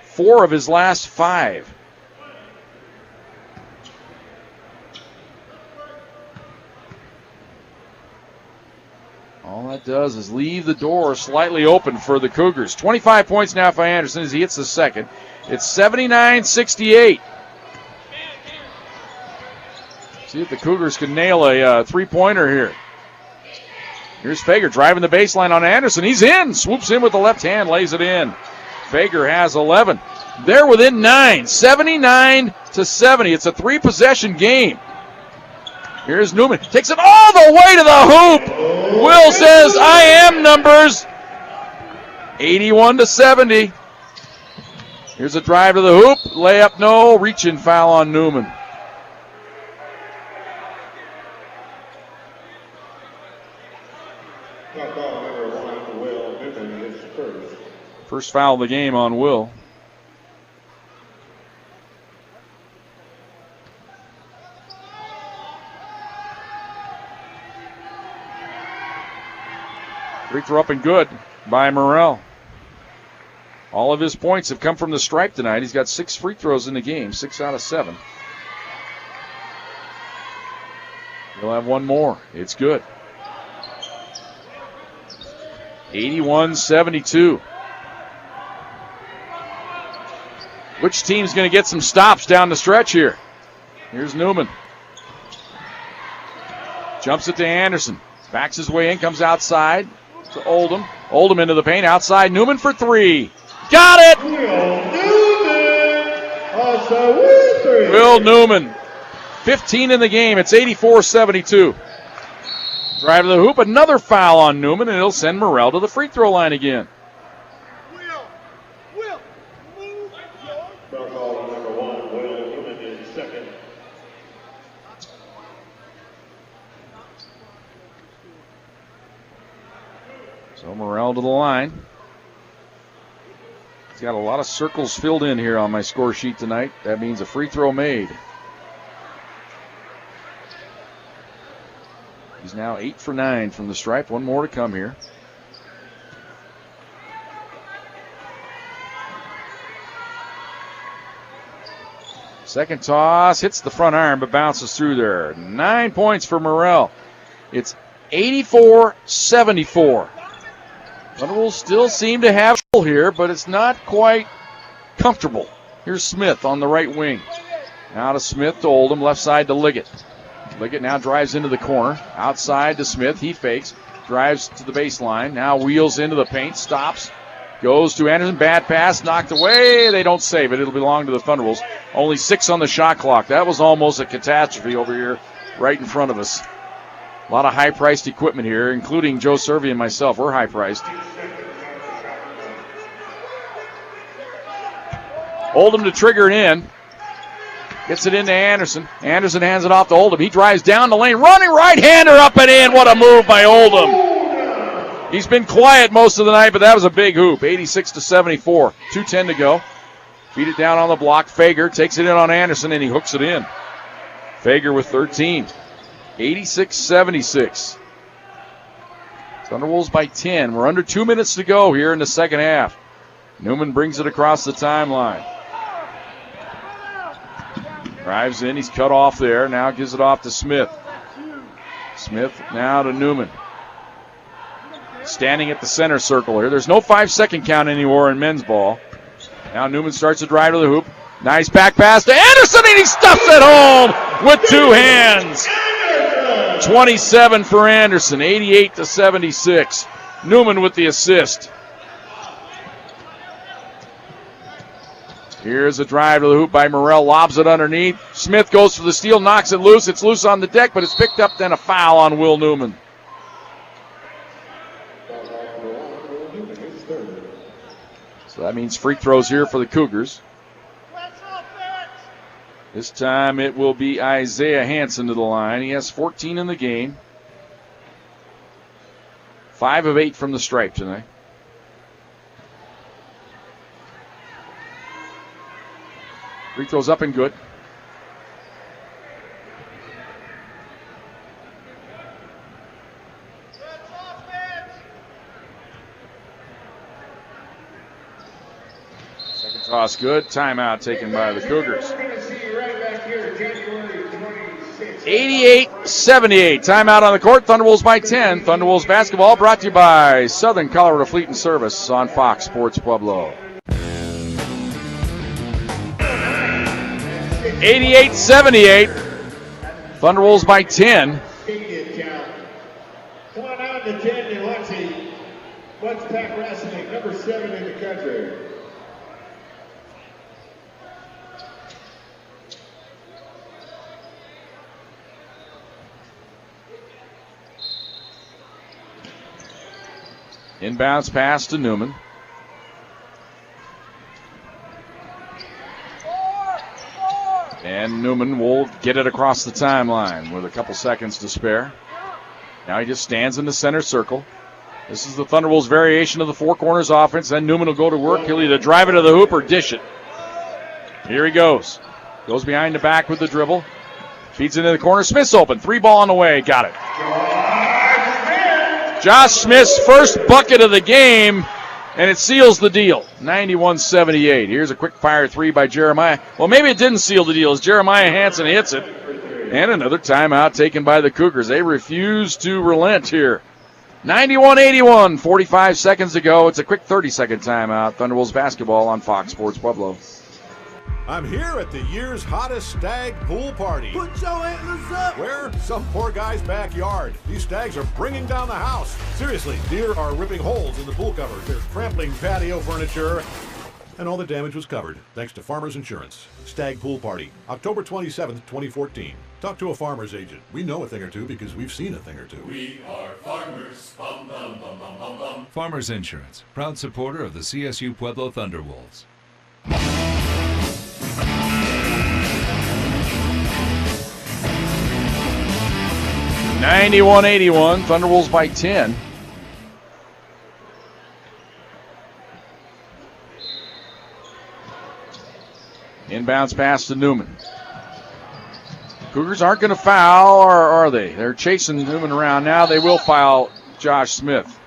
Speaker 1: 4 of his last 5. All that does is leave the door slightly open for the Cougars. 25 points now for Anderson as he hits the second. It's 79-68. See if the Cougars can nail a three-pointer here. Here's Fager driving the baseline on Anderson. He's in. Swoops in with the left hand, lays it in. Fager has 11. They're within 9. 79-70. It's a 3-possession game. Here's Newman. Takes it all the way to the hoop. Will says, I am numbers. 81-70. Here's a drive to the hoop. Layup, no. Reach-in foul on Newman. First foul of the game on Will. Free throw up and good by Morrell. All of his points have come from the stripe tonight. He's got 6 free throws in the game, 6 out of 7. He'll have one more. It's good. 81-72. Which team's going to get some stops down the stretch here? Here's Newman. Jumps it to Anderson. Backs his way in, comes outside to Oldham. Oldham into the paint, outside. Newman for 3. Got it! Will Newman. 15 in the game. It's 84-72. Drive to the hoop. Another foul on Newman, and it'll send Morrell to the free throw line again. So Morrell to the line. He's got a lot of circles filled in here on my score sheet tonight. That means a free throw made. He's now 8 for 9 from the stripe. One more to come here. Second toss hits the front iron but bounces through there. 9 points for Morrell. It's 84-74. Thunderwolves still seem to have here, but it's not quite comfortable. Here's Smith on the right wing. Now to Smith to Oldham, left side to Liggett. Liggett now drives into the corner. Outside to Smith. He fakes. Drives to the baseline. Now wheels into the paint. Stops. Goes to Anderson. Bad pass. Knocked away. They don't save it. It'll belong to the Thunderwolves. Only 6 on the shot clock. That was almost a catastrophe over here right in front of us. A lot of high-priced equipment here, including Joe Servey and myself. We're high-priced. Oldham to trigger it in. Gets it into Anderson. Anderson hands it off to Oldham. He drives down the lane. Running right-hander up and in. What a move by Oldham. He's been quiet most of the night, but that was a big hoop. 86-74. 2:10 to go. Feed it down on the block. Fager takes it in on Anderson, and he hooks it in. Fager with 13. 86-76. Thunderwolves by 10. We're under 2 minutes to go here in the second half. Newman brings it across the timeline. Drives in. He's cut off there. Now gives it off to Smith. Smith now to Newman. Standing at the center circle here. There's no 5-second count anymore in men's ball. Now Newman starts to drive to the hoop. Nice back pass to Anderson, and he stuffs it home with 2 hands. 27 for Anderson, 88-76. Newman with the assist. Here's a drive to the hoop by Morrell, lobs it underneath. Smith goes for the steal, knocks it loose. It's loose on the deck, but it's picked up, then a foul on Will Newman. So that means free throws here for the Cougars. This time it will be Isaiah Hansen to the line. He has 14 in the game. 5 of 8 from the stripe tonight. Free throws up and good. Second toss good. Timeout taken by the Cougars. 88-78. Timeout on the court. Thunderwolves by 10. Thunderwolves basketball brought to you by Southern Colorado Fleet and Service on Fox Sports Pueblo. 88-78. Thunderwolves by 10.
Speaker 4: Come on out to 10 and let's pack wrestling, number 7 in the country.
Speaker 1: Inbounds pass to Newman. And Newman will get it across the timeline with a couple seconds to spare. Now he just stands in the center circle. This is the Thunderwolves' variation of the four corners offense. Then Newman will go to work. He'll either drive it to the hoop or dish it. Here he goes. Goes behind the back with the dribble. Feeds into the corner. Smith's open. 3 ball on the way. Got it. Josh Smith's first bucket of the game, and it seals the deal. 91-78. Here's a quick fire 3 by Jeremiah. Well, maybe it didn't seal the deal as Jeremiah Hansen hits it. And another timeout taken by the Cougars. They refuse to relent here. 91-81, 45 seconds to go. It's a quick 30-second timeout. Thunderwolves basketball on Fox Sports Pueblo.
Speaker 5: I'm here at the year's hottest stag pool party.
Speaker 6: Put your antlers up!
Speaker 5: Where? Some poor guy's backyard. These stags are bringing down the house. Seriously, deer are ripping holes in the pool covers. They're trampling patio furniture. And all the damage was covered, thanks to Farmers Insurance. Stag Pool Party, October 27th, 2014. Talk to a farmer's agent. We know a thing or two because we've seen a thing or two.
Speaker 7: We are farmers. Bum, bum, bum, bum, bum, bum.
Speaker 8: Farmers Insurance, proud supporter of the Csu-Pueblo Thunderwolves.
Speaker 1: 91-81, Thunderwolves by 10. Inbounds pass to Newman. Cougars aren't going to foul, or are they? They're chasing Newman around now. They will foul Josh Smith.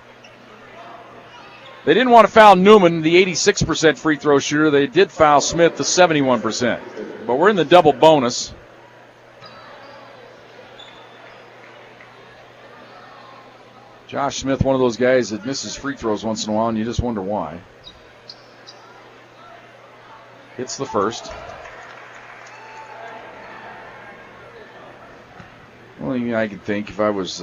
Speaker 1: They didn't want to foul Newman, the 86% free throw shooter. They did foul Smith, the 71%. But we're in the double bonus. Josh Smith, one of those guys that misses free throws once in a while, and you just wonder why. Hits the first. Only thing I could think if I was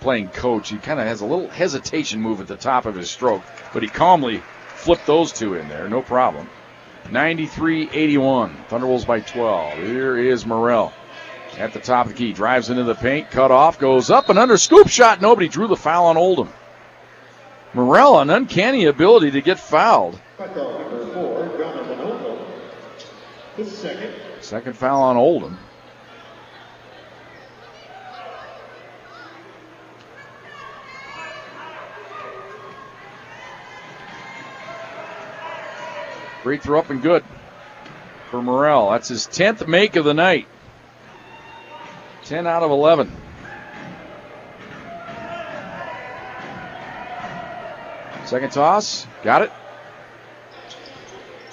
Speaker 1: playing coach, he kind of has a little hesitation move at the top of his stroke, but he calmly flipped those two in there, no problem. 93-81, Thunderwolves by 12. Here is Morrell at the top of the key, drives into the paint, cut off, goes up and under, scoop shot. Nobody drew the foul on Oldham. Morrell, an uncanny ability to get fouled.
Speaker 4: Number 4, Donovan Oldham. His second.
Speaker 1: Second foul on Oldham. Free throw up and good for Morrell. That's his 10th make of the night. 10 out of 11. Second toss. Got it.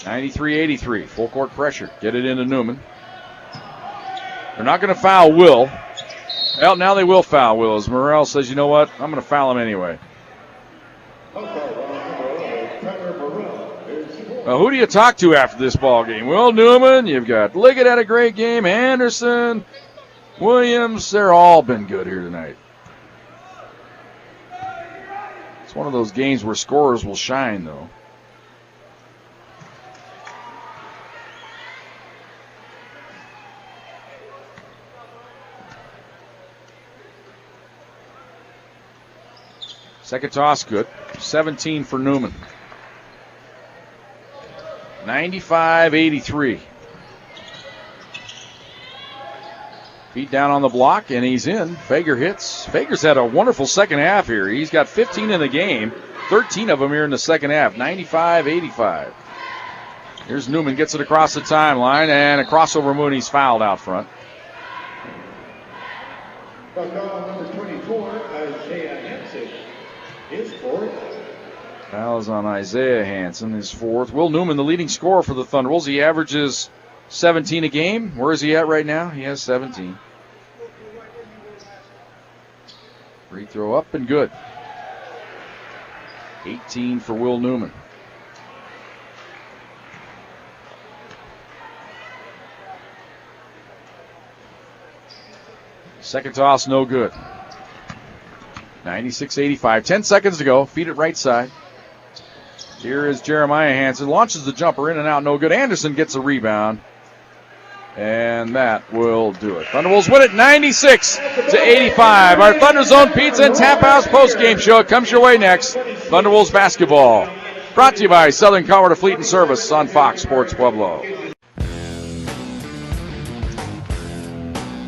Speaker 1: 93-83. Full court pressure. Get it into Newman. They're not going to foul Will. Well, now they will foul Will as Morrell says, you know what? I'm going to foul him anyway. Who do you talk to after this ball game? Will Newman, you've got Liggett had a great game, Anderson, Williams, they're all been good here tonight. It's one of those games where scorers will shine, though. Second toss, good. 17 for Newman. 95-83. Feet down on the block, and he's in. Fager hits. Fager's had a wonderful second half here. He's got 15 in the game, 13 of them here in the second half. 95-85. Here's Newman, gets it across the timeline, and a crossover move, he's fouled out front.
Speaker 4: Number 24, Isaiah Hansen, is fourth.
Speaker 1: Foul is on Isaiah Hansen, his fourth. Will Newman, the leading scorer for the Thunderwolves. He averages 17 a game. Where is he at right now? He has 17. Free throw up and good. 18 for Will Newman. Second toss, no good. 96-85. 10 seconds to go. Feed it right side. Here is Jeremiah Hansen. Launches the jumper in and out. No good. Anderson gets a rebound. And that will do it. Thunderwolves win it 96-85. Our Thunder Zone Pizza and Tap House postgame show comes your way next. Thunderwolves basketball. Brought to you by Southern Colorado Fleet and Service on Fox Sports Pueblo.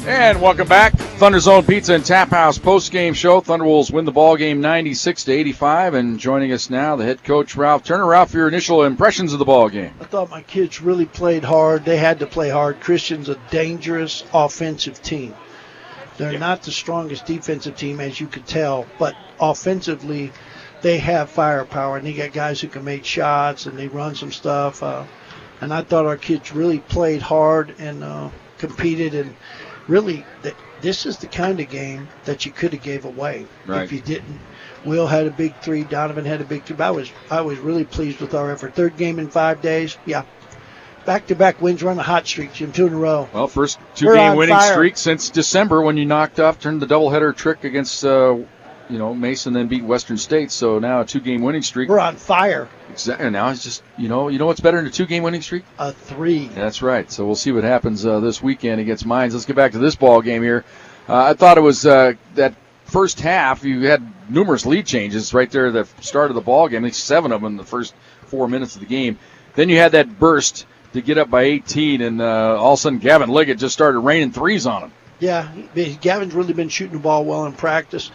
Speaker 1: And welcome back. Thunder Zone Pizza and Tap House post-game show. Thunderwolves win the ball game 96-85. And joining us now, the head coach, Ralph Turner. Ralph, your initial impressions of the ball game.
Speaker 2: I thought my kids really played hard. They had to play hard. Christian's a dangerous offensive team. They're not the strongest defensive team, as you could tell, but offensively, they have firepower, and they got guys who can make shots, and they run some stuff. And I thought our kids really played hard and competed, and really, this is the kind of game that you could have gave away if you didn't. Will had a big three. Donovan had a big two. I was really pleased with our effort. Third game in 5 days. Yeah. Back-to-back wins. We're on a hot streak, Jim. 2 in a row.
Speaker 1: Well, first two-game winning streak since December when you knocked off, turned the doubleheader trick against Mason, then beat Western State. So now a 2-game winning streak.
Speaker 2: We're on fire.
Speaker 1: Exactly. Now it's just, you know what's better than a 2-game winning streak?
Speaker 2: A 3.
Speaker 1: That's right. So we'll see what happens this weekend against Mines. Let's get back to this ball game here. I thought it was that first half. You had numerous lead changes right there at the start of the ball game. I think 7 of them in the first 4 minutes of the game. Then you had that burst to get up by 18, and all of a sudden Gavin Liggett just started raining threes on him.
Speaker 2: Yeah, Gavin's really been shooting the ball well in practice.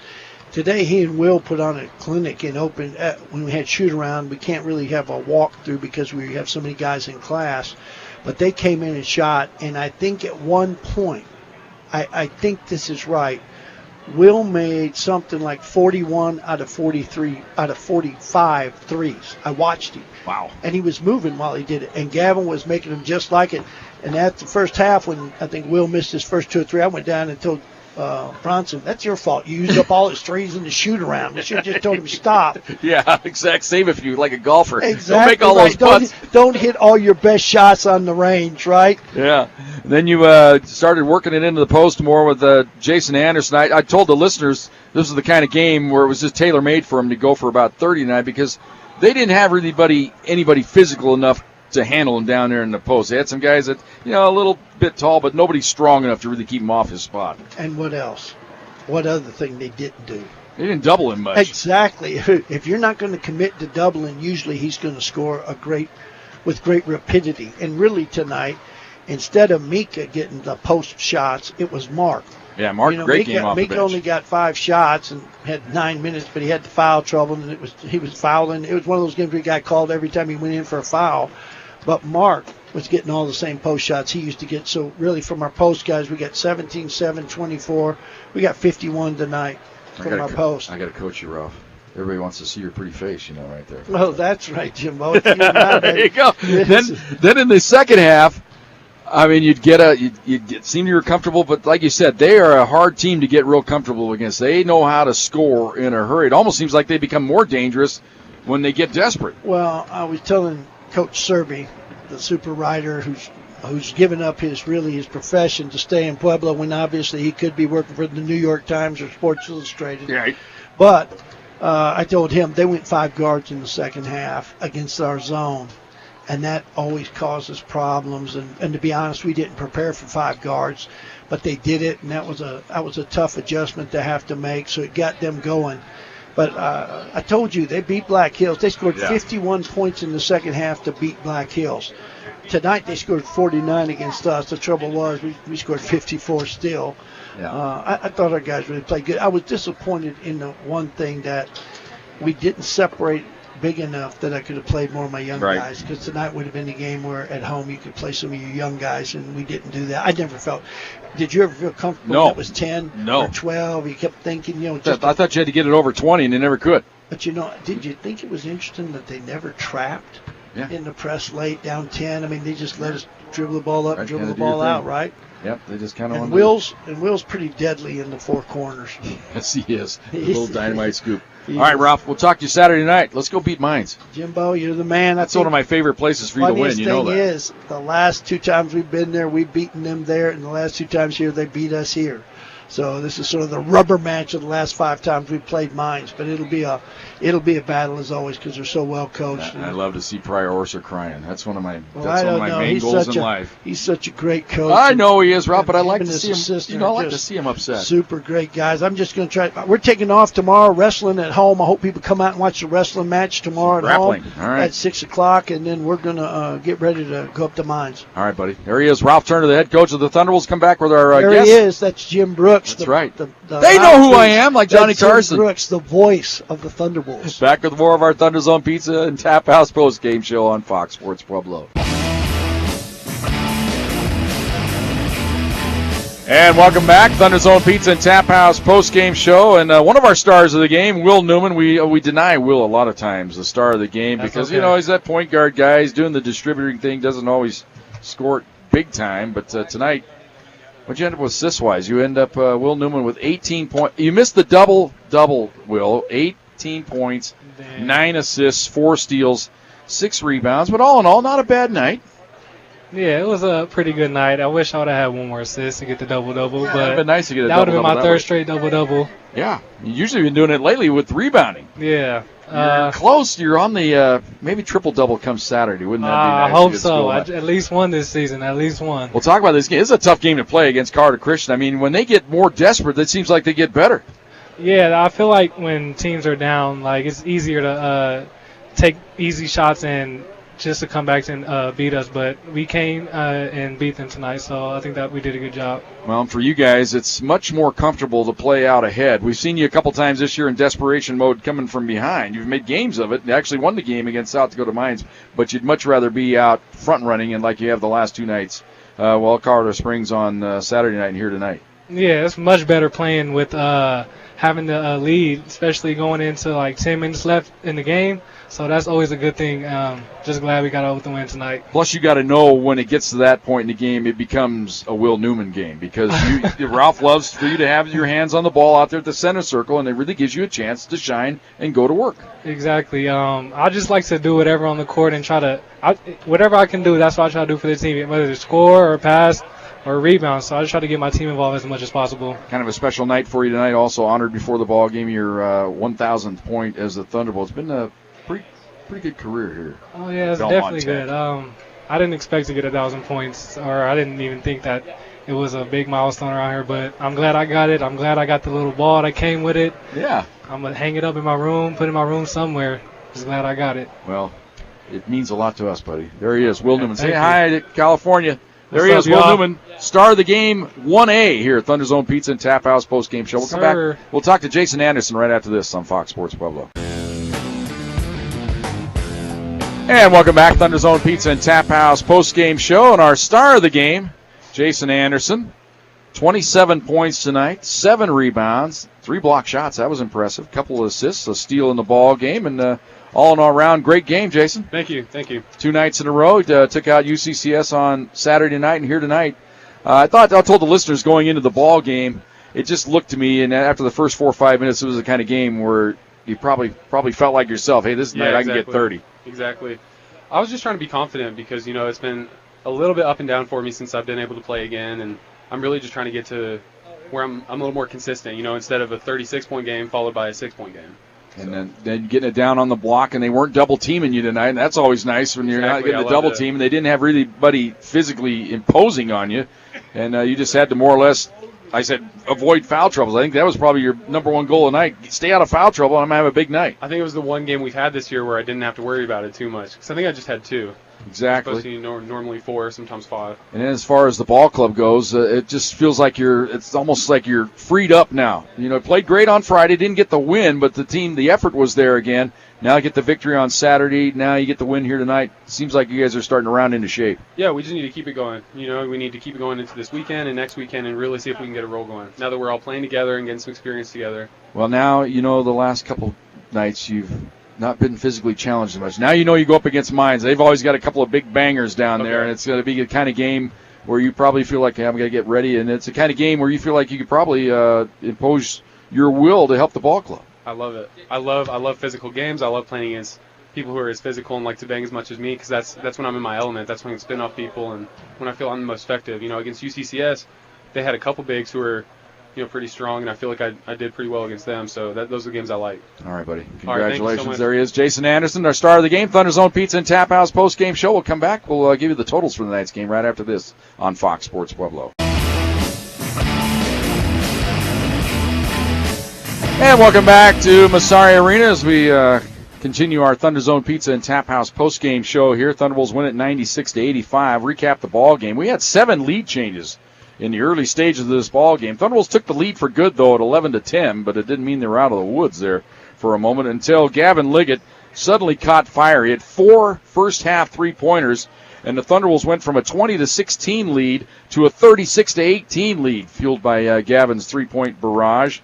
Speaker 2: Today he and Will put on a clinic in open when we had shoot around. We can't really have a walkthrough because we have so many guys in class. But they came in and shot, and I think at one point, I think this is right, Will made something like 41 out of 45 threes. I watched him.
Speaker 1: Wow.
Speaker 2: And he was moving while he did it. And Gavin was making them just like it. And at the first half, when I think Will missed his first 2 or 3, I went down and told Bronson, that's your fault. You used up all his threes in the shoot around. You should have just told him to stop.
Speaker 1: Yeah, exact. Save a few, like a golfer.
Speaker 2: Exactly.
Speaker 1: Don't make all those putts.
Speaker 2: Don't hit all your best shots on the range, right?
Speaker 1: Yeah. And then you started working it into the post more with Jason Anderson. I told the listeners this was the kind of game where it was just tailor-made for him to go for about 30 tonight because they didn't have anybody physical enough to handle him down there in the post. They had some guys that, a little bit tall, but nobody's strong enough to really keep him off his spot.
Speaker 2: And what else? What other thing they didn't do?
Speaker 1: They didn't double him much.
Speaker 2: Exactly. If you're not going to commit to doubling, usually he's going to score with great rapidity. And really tonight, instead of Mika getting the post shots, it was Mark.
Speaker 1: Yeah, Mark, great game off the bench.
Speaker 2: Mika only got 5 shots and had 9 minutes, but he had the foul trouble, and he was fouling. It was one of those games where he got called every time he went in for a foul. But Mark was getting all the same post shots he used to get. So really from our post guys, we got 17, 7, 24. We got 51 tonight from our post.
Speaker 1: I got to coach you, Ralph. Everybody wants to see your pretty face, right there.
Speaker 2: Oh, that's right, Jimbo. There
Speaker 1: you go. Then in the second half, you'd seem you were comfortable, but like you said, they are a hard team to get real comfortable against. They know how to score in a hurry. It almost seems like they become more dangerous when they get desperate.
Speaker 2: Well, I was telling Coach Serby, the super rider who's given up his profession to stay in Pueblo when obviously he could be working for the New York Times or Sports Illustrated.
Speaker 1: Right.
Speaker 2: But I told him they went 5 guards in the second half against our zone, and that always causes problems. And to be honest, we didn't prepare for 5 guards, but they did it, and that was a tough adjustment to have to make. So it got them going. But I told you, they beat Black Hills. They scored 51 points in the second half to beat Black Hills. Tonight they scored 49 against us. The trouble was we scored 54 still. Yeah. I thought our guys really played good. I was disappointed in the one thing that we didn't separate big enough that I could have played more of my young guys, because tonight would have been a game where at home you could play some of your young guys, and we didn't do that. I never felt. Did you ever feel comfortable
Speaker 1: No.
Speaker 2: that it was 10 or 12? You kept thinking,
Speaker 1: I thought you had to get it over 20, and they never could.
Speaker 2: But did you think it was interesting that they never trapped in the press late down 10? They just let us dribble the ball up and dribble the ball out, right?
Speaker 1: Yep, they just kind of.
Speaker 2: And Will's pretty deadly in the 4 corners.
Speaker 1: Yes, he is. A little dynamite scoop. All right, Ralph, we'll talk to you Saturday night. Let's go beat Mines.
Speaker 2: Jimbo, you're the man.
Speaker 1: That's one of my favorite places for you to win. You know that.
Speaker 2: The thing is, the last 2 times we've been there, we've beaten them there, and the last 2 times here, they beat us here. So this is sort of the rubber match of the last 5 times we've played Mines. But it'll be a battle as always because they're so well coached.
Speaker 1: I love to see Pryor Orser crying. That's one of my main
Speaker 2: he's
Speaker 1: goals in life.
Speaker 2: He's such a great coach.
Speaker 1: I know he is, Ralph, but I like to see him. I like to see him upset.
Speaker 2: Super great guys. I'm just going to try. We're taking off tomorrow, wrestling at home. I hope people come out and watch the wrestling match tomorrow at home.
Speaker 1: All right.
Speaker 2: At 6:00, and then we're going to get ready to go up to Mines.
Speaker 1: All right, buddy. There he is, Ralph Turner, the head coach of the Thunderbolts. Come back with our
Speaker 2: there
Speaker 1: guest.
Speaker 2: He is. That's Jim Brooks.
Speaker 1: That's right. They know who I am, like Johnny Carson.
Speaker 2: Jim Brooks, the voice of the Thunderbolts.
Speaker 1: Back with more of our Thunder Zone Pizza and Tap House post game show on Fox Sports Pueblo. And welcome back, Thunder Zone Pizza and Tap House post game show. And one of our stars of the game, Will Newman. We deny Will a lot of times the star of the game because he's that point guard guy. He's doing the distributing thing, doesn't always score it big time. But tonight, what'd you end up with assist-wise? You end up, Will Newman, with 18 points. You missed the double-double, Will. 18 points, 9 assists, 4 steals, 6 rebounds. But all in all, not a bad night.
Speaker 6: Yeah, it was a pretty good night. I wish I would have had one more assist to get the double-double.
Speaker 1: But
Speaker 6: it would
Speaker 1: have been nice to get a
Speaker 6: double-double. That would have been my third straight double-double.
Speaker 1: Yeah. You've usually been doing it lately with rebounding.
Speaker 6: Yeah.
Speaker 1: You're close. You're on the maybe triple-double comes Saturday. Wouldn't that be nice?
Speaker 6: I hope so. At least one this season. At least one.
Speaker 1: We'll talk about this game. It's a tough game to play against Carter Christian. When they get more desperate, it seems like they get better.
Speaker 6: Yeah, I feel like when teams are down, it's easier to take easy shots and just to come back and beat us. But we came and beat them tonight, so I think that we did a good job.
Speaker 1: Well, for you guys, it's much more comfortable to play out ahead. We've seen you a couple times this year in desperation mode coming from behind. You've made games of it and actually won the game against South Dakota Mines, but you'd much rather be out front running and like you have the last 2 nights. Colorado Springs on Saturday night and here tonight.
Speaker 6: Yeah, it's much better playing with having the lead, especially going into like 10 minutes left in the game. So that's always a good thing. Just glad we got out with the win tonight.
Speaker 1: Plus, you got to know when it gets to that point in the game, it becomes a Will Newman game because Ralph loves for you to have your hands on the ball out there at the center circle, and it really gives you a chance to shine and go to work.
Speaker 6: Exactly. I just like to do whatever on the court and whatever I can do, that's what I try to do for the team, whether it's score or pass or rebound. So I just try to get my team involved as much as possible.
Speaker 1: Kind of a special night for you tonight. Also honored before the ball game, your 1,000th point as the Thunderbolts. It's been a pretty good career here.
Speaker 6: Oh yeah, it's definitely good. I didn't expect to get 1,000 points, or I didn't even think that it was a big milestone around here. But I'm glad I got it. I'm glad I got the little ball that came with it.
Speaker 1: Yeah.
Speaker 6: I'm gonna hang it up in my room, put it in my room somewhere. Just glad I got it.
Speaker 1: Well, it means a lot to us, buddy. There he is, Will Newman. Say
Speaker 6: you.
Speaker 1: hi to California. There he is, Will Newman, star of the game, 1A here at Thunder Zone Pizza and Tap House post-game show. We'll come back. We'll talk to Jason Anderson right after this on Fox Sports Pueblo. And welcome back, Thunder Zone Pizza and Tap House post-game show. And our star of the game, Jason Anderson, 27 points tonight, 7 rebounds, 3 block shots. That was impressive. A couple of assists, a steal in the ball game, and all in all around, great game, Jason.
Speaker 9: Thank you.
Speaker 1: 2 nights in a row. Took out UCCS on Saturday night and here tonight. I told the listeners going into the ball game, it just looked to me, and after the first 4 or 5 minutes, it was the kind of game where you probably felt like yourself, hey, this night I can get 30.
Speaker 9: Exactly. I was just trying to be confident because, it's been a little bit up and down for me since I've been able to play again, and I'm really just trying to get to where I'm a little more consistent, instead of a 36-point game followed by a 6-point game.
Speaker 1: And then getting it down on the block, and they weren't double-teaming you tonight, and that's always nice when you're not getting the double-team, and they didn't have really anybody physically imposing on you, and you just had to more or less, I said, avoid foul troubles. I think that was probably your number one goal tonight. Stay out of foul trouble, and I'm going to have a big night.
Speaker 9: I think it was the one game we've had this year where I didn't have to worry about it too much, because I think I just had 2.
Speaker 1: Exactly.
Speaker 9: Normally 4, sometimes 5.
Speaker 1: And then as far as the ball club goes, it just feels like it's almost like you're freed up now. Played great on Friday, didn't get the win, but the effort was there again. Now you get the victory on Saturday. Now you get the win here tonight. Seems like you guys are starting to round into shape.
Speaker 9: Yeah, we just need to keep it going. We need to keep it going into this weekend and next weekend and really see if we can get a roll going. Now that we're all playing together and getting some experience together.
Speaker 1: Well, now, the last couple nights you've not been physically challenged as much. Now you go up against Mines. They've always got a couple of big bangers down there, and it's going to be the kind of game where you probably feel like, hey, I'm going to get ready, and it's the kind of game where you feel like you could probably impose your will to help the ball club.
Speaker 9: I love it. I love physical games. I love playing against people who are as physical and like to bang as much as me because that's when I'm in my element. That's when I can spin off people and when I feel I'm the most effective. Against UCCS, they had a couple bigs who were pretty strong, and I feel like I did pretty well against them. So those are the games I like.
Speaker 1: All right, buddy. Congratulations.
Speaker 9: All right, thank you so much.
Speaker 1: There he is, Jason Anderson, our star of the game. Thunder Zone Pizza and Tap House post-game show. We'll come back. We'll give you the totals for tonight's game right after this on Fox Sports Pueblo. And welcome back to Massari Arena as we continue our Thunder Zone Pizza and Tap House post-game show here. Thunderbolts win it 96-85. Recap the ball game. We had 7 lead changes in the early stages of this ball game. Thunderbolts took the lead for good, though, at 11-10, but it didn't mean they were out of the woods there for a moment until Gavin Liggett suddenly caught fire. He had 4 first-half three-pointers, and the Thunderbolts went from a 20-16 lead to a 36-18 lead, fueled by Gavin's three-point barrage.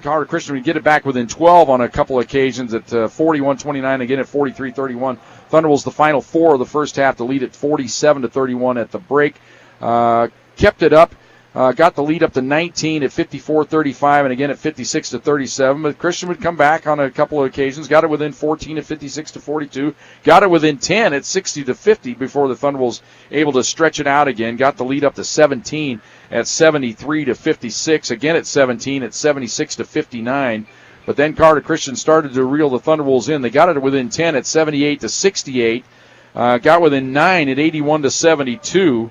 Speaker 1: Carter Christian would get it back within 12 on a couple of occasions at 41-29, again at 43-31. Thunderbolts the final 4 of the first half to lead at 47-31 at the break. Kept it up, got the lead up to 19 at 54-35 and again at 56-37. But Christian would come back on a couple of occasions, got it within 14 at 56-42, got it within 10 at 60-50 before the Thunderbolts able to stretch it out again, got the lead up to 17 at 73-56, again at 17 at 76-59. But then Carter Christian started to reel the Thunderbolts in. They got it within 10 at 78-68, got within 9 at 81-72.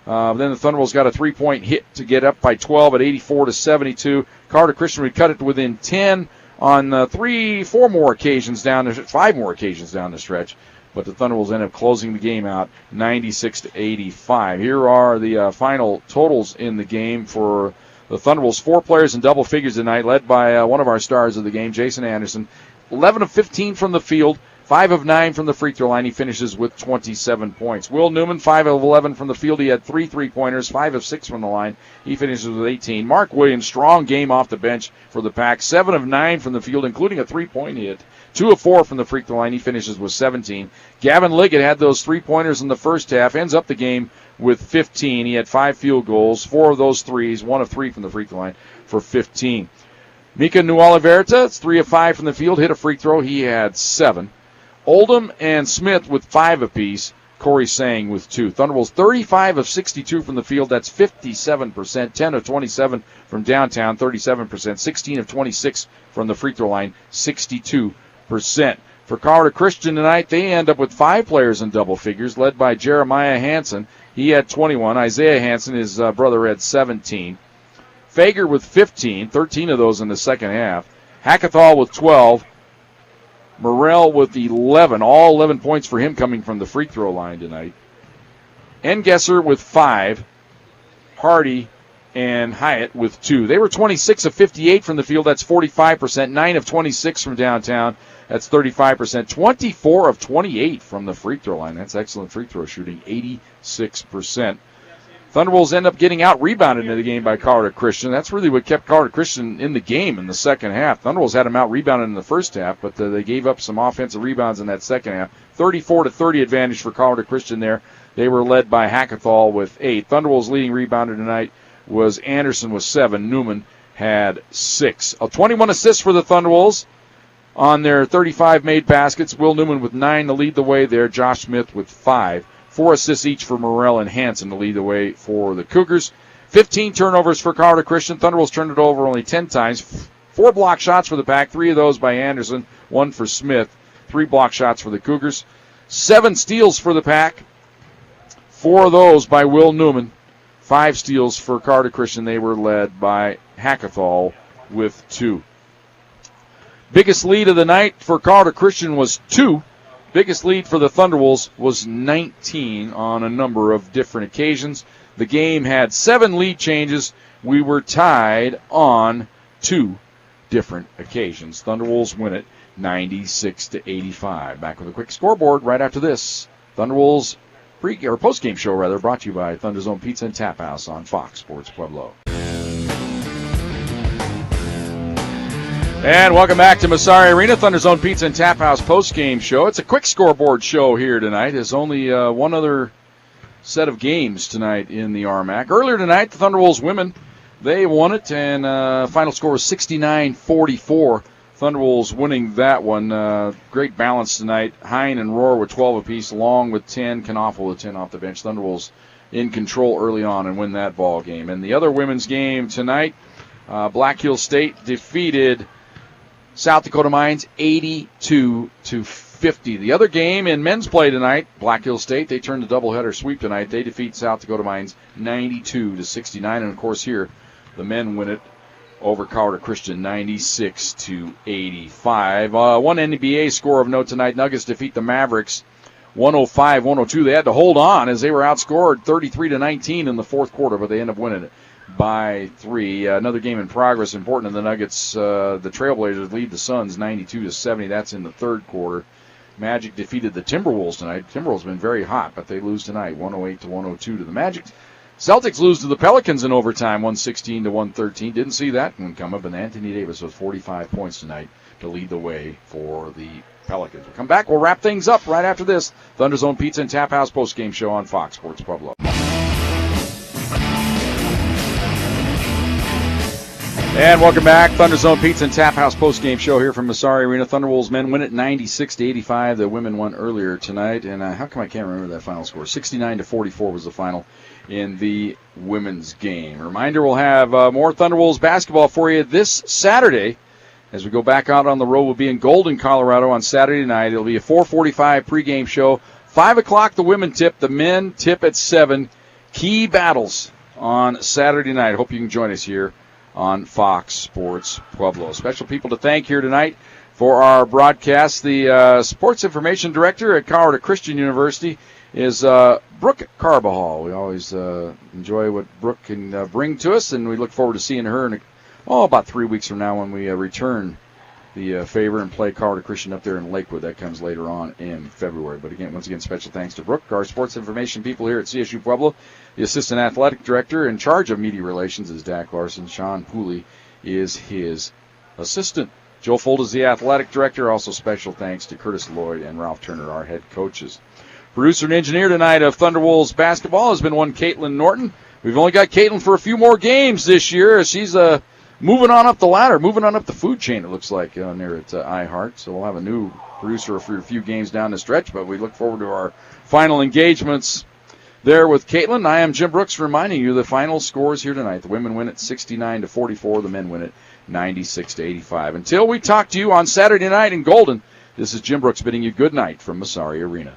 Speaker 1: Then the Thunderbolts got a three-point hit to get up by 12 at 84-72. Carter Christian would cut it within 10 on 5 more occasions down the stretch. But the Thunderbolts end up closing the game out 96-85. Here are the final totals in the game for the Thunderbolts. 4 players in double figures tonight, led by one of our stars of the game, Jason Anderson. 11 of 15 from the field, 5 of 9 from the free throw line. He finishes with 27 points. Will Newman, 5 of 11 from the field. He had 3 3-pointers, 5 of 6 from the line. He finishes with 18. Mark Williams, strong game off the bench for the Pack. 7 of 9 from the field, including a 3-point hit. 2 of 4 from the free throw line. He finishes with 17. Gavin Liggett had those 3-pointers in the first half. Ends up the game with 15. He had 5 field goals, 4 of those threes, 1 of 3 from the free throw line for 15. Mika Nualaverta, 3 of 5 from the field, hit a free throw. He had 7. Oldham and Smith with 5 apiece. Corey Sang with 2. Thunderbolts 35 of 62 from the field. That's 57%. 10 of 27 from downtown, 37%. 16 of 26 from the free throw line, 62%. For Colorado Christian tonight, they end up with 5 players in double figures, led by Jeremiah Hansen. He had 21. Isaiah Hansen, his brother, had 17. Fager with 15, 13 of those in the second half. Hackathall with 12. Morrell with 11, all 11 points for him coming from the free throw line tonight. Engesser with 5. Hardy and Hyatt with 2. They were 26 of 58 from the field. That's 45%. 9 of 26 from downtown. That's 35%. 24 of 28 from the free throw line. That's excellent free throw shooting, 86%. Thunderbolts end up getting out-rebounded in the game by Colorado Christian. That's really what kept Colorado Christian in the game in the second half. Thunderbolts had them out-rebounded in the first half, but they gave up some offensive rebounds in that second half. 34-30 advantage for Colorado Christian there. They were led by Hackathall with 8. Thunderbolts' leading rebounder tonight was Anderson with 7. Newman had 6. 21 assists for the Thunderbolts on their 35 made baskets. Will Newman with 9 to lead the way there. Josh Smith with 5. 4 assists each for Morrell and Hansen to lead the way for the Cougars. 15 turnovers for Colorado Christian. Thunderbolts turned it over only 10 times. 4 block shots for the Pack, 3 of those by Anderson, 1 for Smith. 3 block shots for the Cougars. 7 steals for the Pack. 4 of those by Will Newman. 5 steals for Colorado Christian. They were led by Hackathall with 2. Biggest lead of the night for Colorado Christian was 2. Biggest lead for the Thunderwolves was 19 on a number of different occasions. The game had 7 lead changes. We were tied on 2 different occasions. Thunderwolves win it 96-85. Back with a quick scoreboard right after this. Thunderwolves post-game show brought to you by Thunderzone Pizza and Tap House on Fox Sports Pueblo. And welcome back to Massari Arena, Thunderzone Pizza and Tap House post-game show. It's a quick scoreboard show here tonight. There's only one other set of games tonight in the RMAC. Earlier tonight, the Thunderwolves women, they won it, and final score was 69-44. Thunderwolves winning that one. Great balance tonight. Hine and Rohr with 12 apiece, Long with 10, Knaufel with 10 off the bench. Thunderwolves in control early on and win that ball game. And the other women's game tonight, Black Hills State defeated South Dakota Mines 82-50. The other game in men's play tonight, Black Hills State, they turned a doubleheader sweep tonight. They defeat South Dakota Mines 92-69. And of course here, the men win it over Colorado Christian 96-85. One NBA score of note tonight, Nuggets defeat the Mavericks 105-102. They had to hold on as they were outscored 33-19 in the fourth quarter, but they end up winning it by 3. Another game in progress, important to the Nuggets. The Trailblazers lead the Suns 92-70. That's in the third quarter. Magic defeated the Timberwolves tonight. Timberwolves have been very hot, but they lose tonight, 108-102 to the Magic. Celtics lose to the Pelicans in overtime, 116-113. Didn't see that one coming, but Anthony Davis with 45 points tonight to lead the way for the Pelicans. We'll come back. We'll wrap things up right after this. Thunderzone Pizza and Tap House postgame show on Fox Sports Pueblo. And welcome back. Thunderzone Pizza and Tap House postgame show here from Massari Arena. Thunderwolves men win it 96-85. The women won earlier tonight. And how come I can't remember that final score? 69-44 was the final in the women's game. Reminder, we'll have more Thunderwolves basketball for you this Saturday. As we go back out on the road, we'll be in Golden, Colorado on Saturday night. It'll be a 4:45 pregame show. 5 o'clock the women tip. The men tip at 7. Key battles on Saturday night. Hope you can join us here on Fox Sports Pueblo. Special people to thank here tonight for our broadcast. The Sports Information Director at Colorado Christian University is Brooke Carbajal. We always enjoy what Brooke can bring to us, and we look forward to seeing her in about 3 weeks from now when we return
Speaker 10: the favor and play Colorado Christian up there in Lakewood. That comes later on in February. But again, once again, special thanks to Brooke, our sports information people here at CSU Pueblo. The assistant athletic director in charge of media relations is Dak Larson. Sean Pooley is his assistant. Joe Fold is the athletic director. Also special thanks to Curtis Lloyd and Ralph Turner, our head coaches. Producer and engineer tonight of Thunderwolves basketball has been one Caitlin Norton. We've only got Caitlin for a few more games this year. She's moving on up the ladder, moving on up the food chain, it looks like, there at iHeart. So we'll have a new producer for a few games down the stretch, but we look forward to our final engagements there with Caitlin. I am Jim Brooks reminding you the final scores here tonight. The women win it 69-44. The men win it 96-85. Until we talk to you on Saturday night in Golden, this is Jim Brooks bidding you good night from Massari Arena.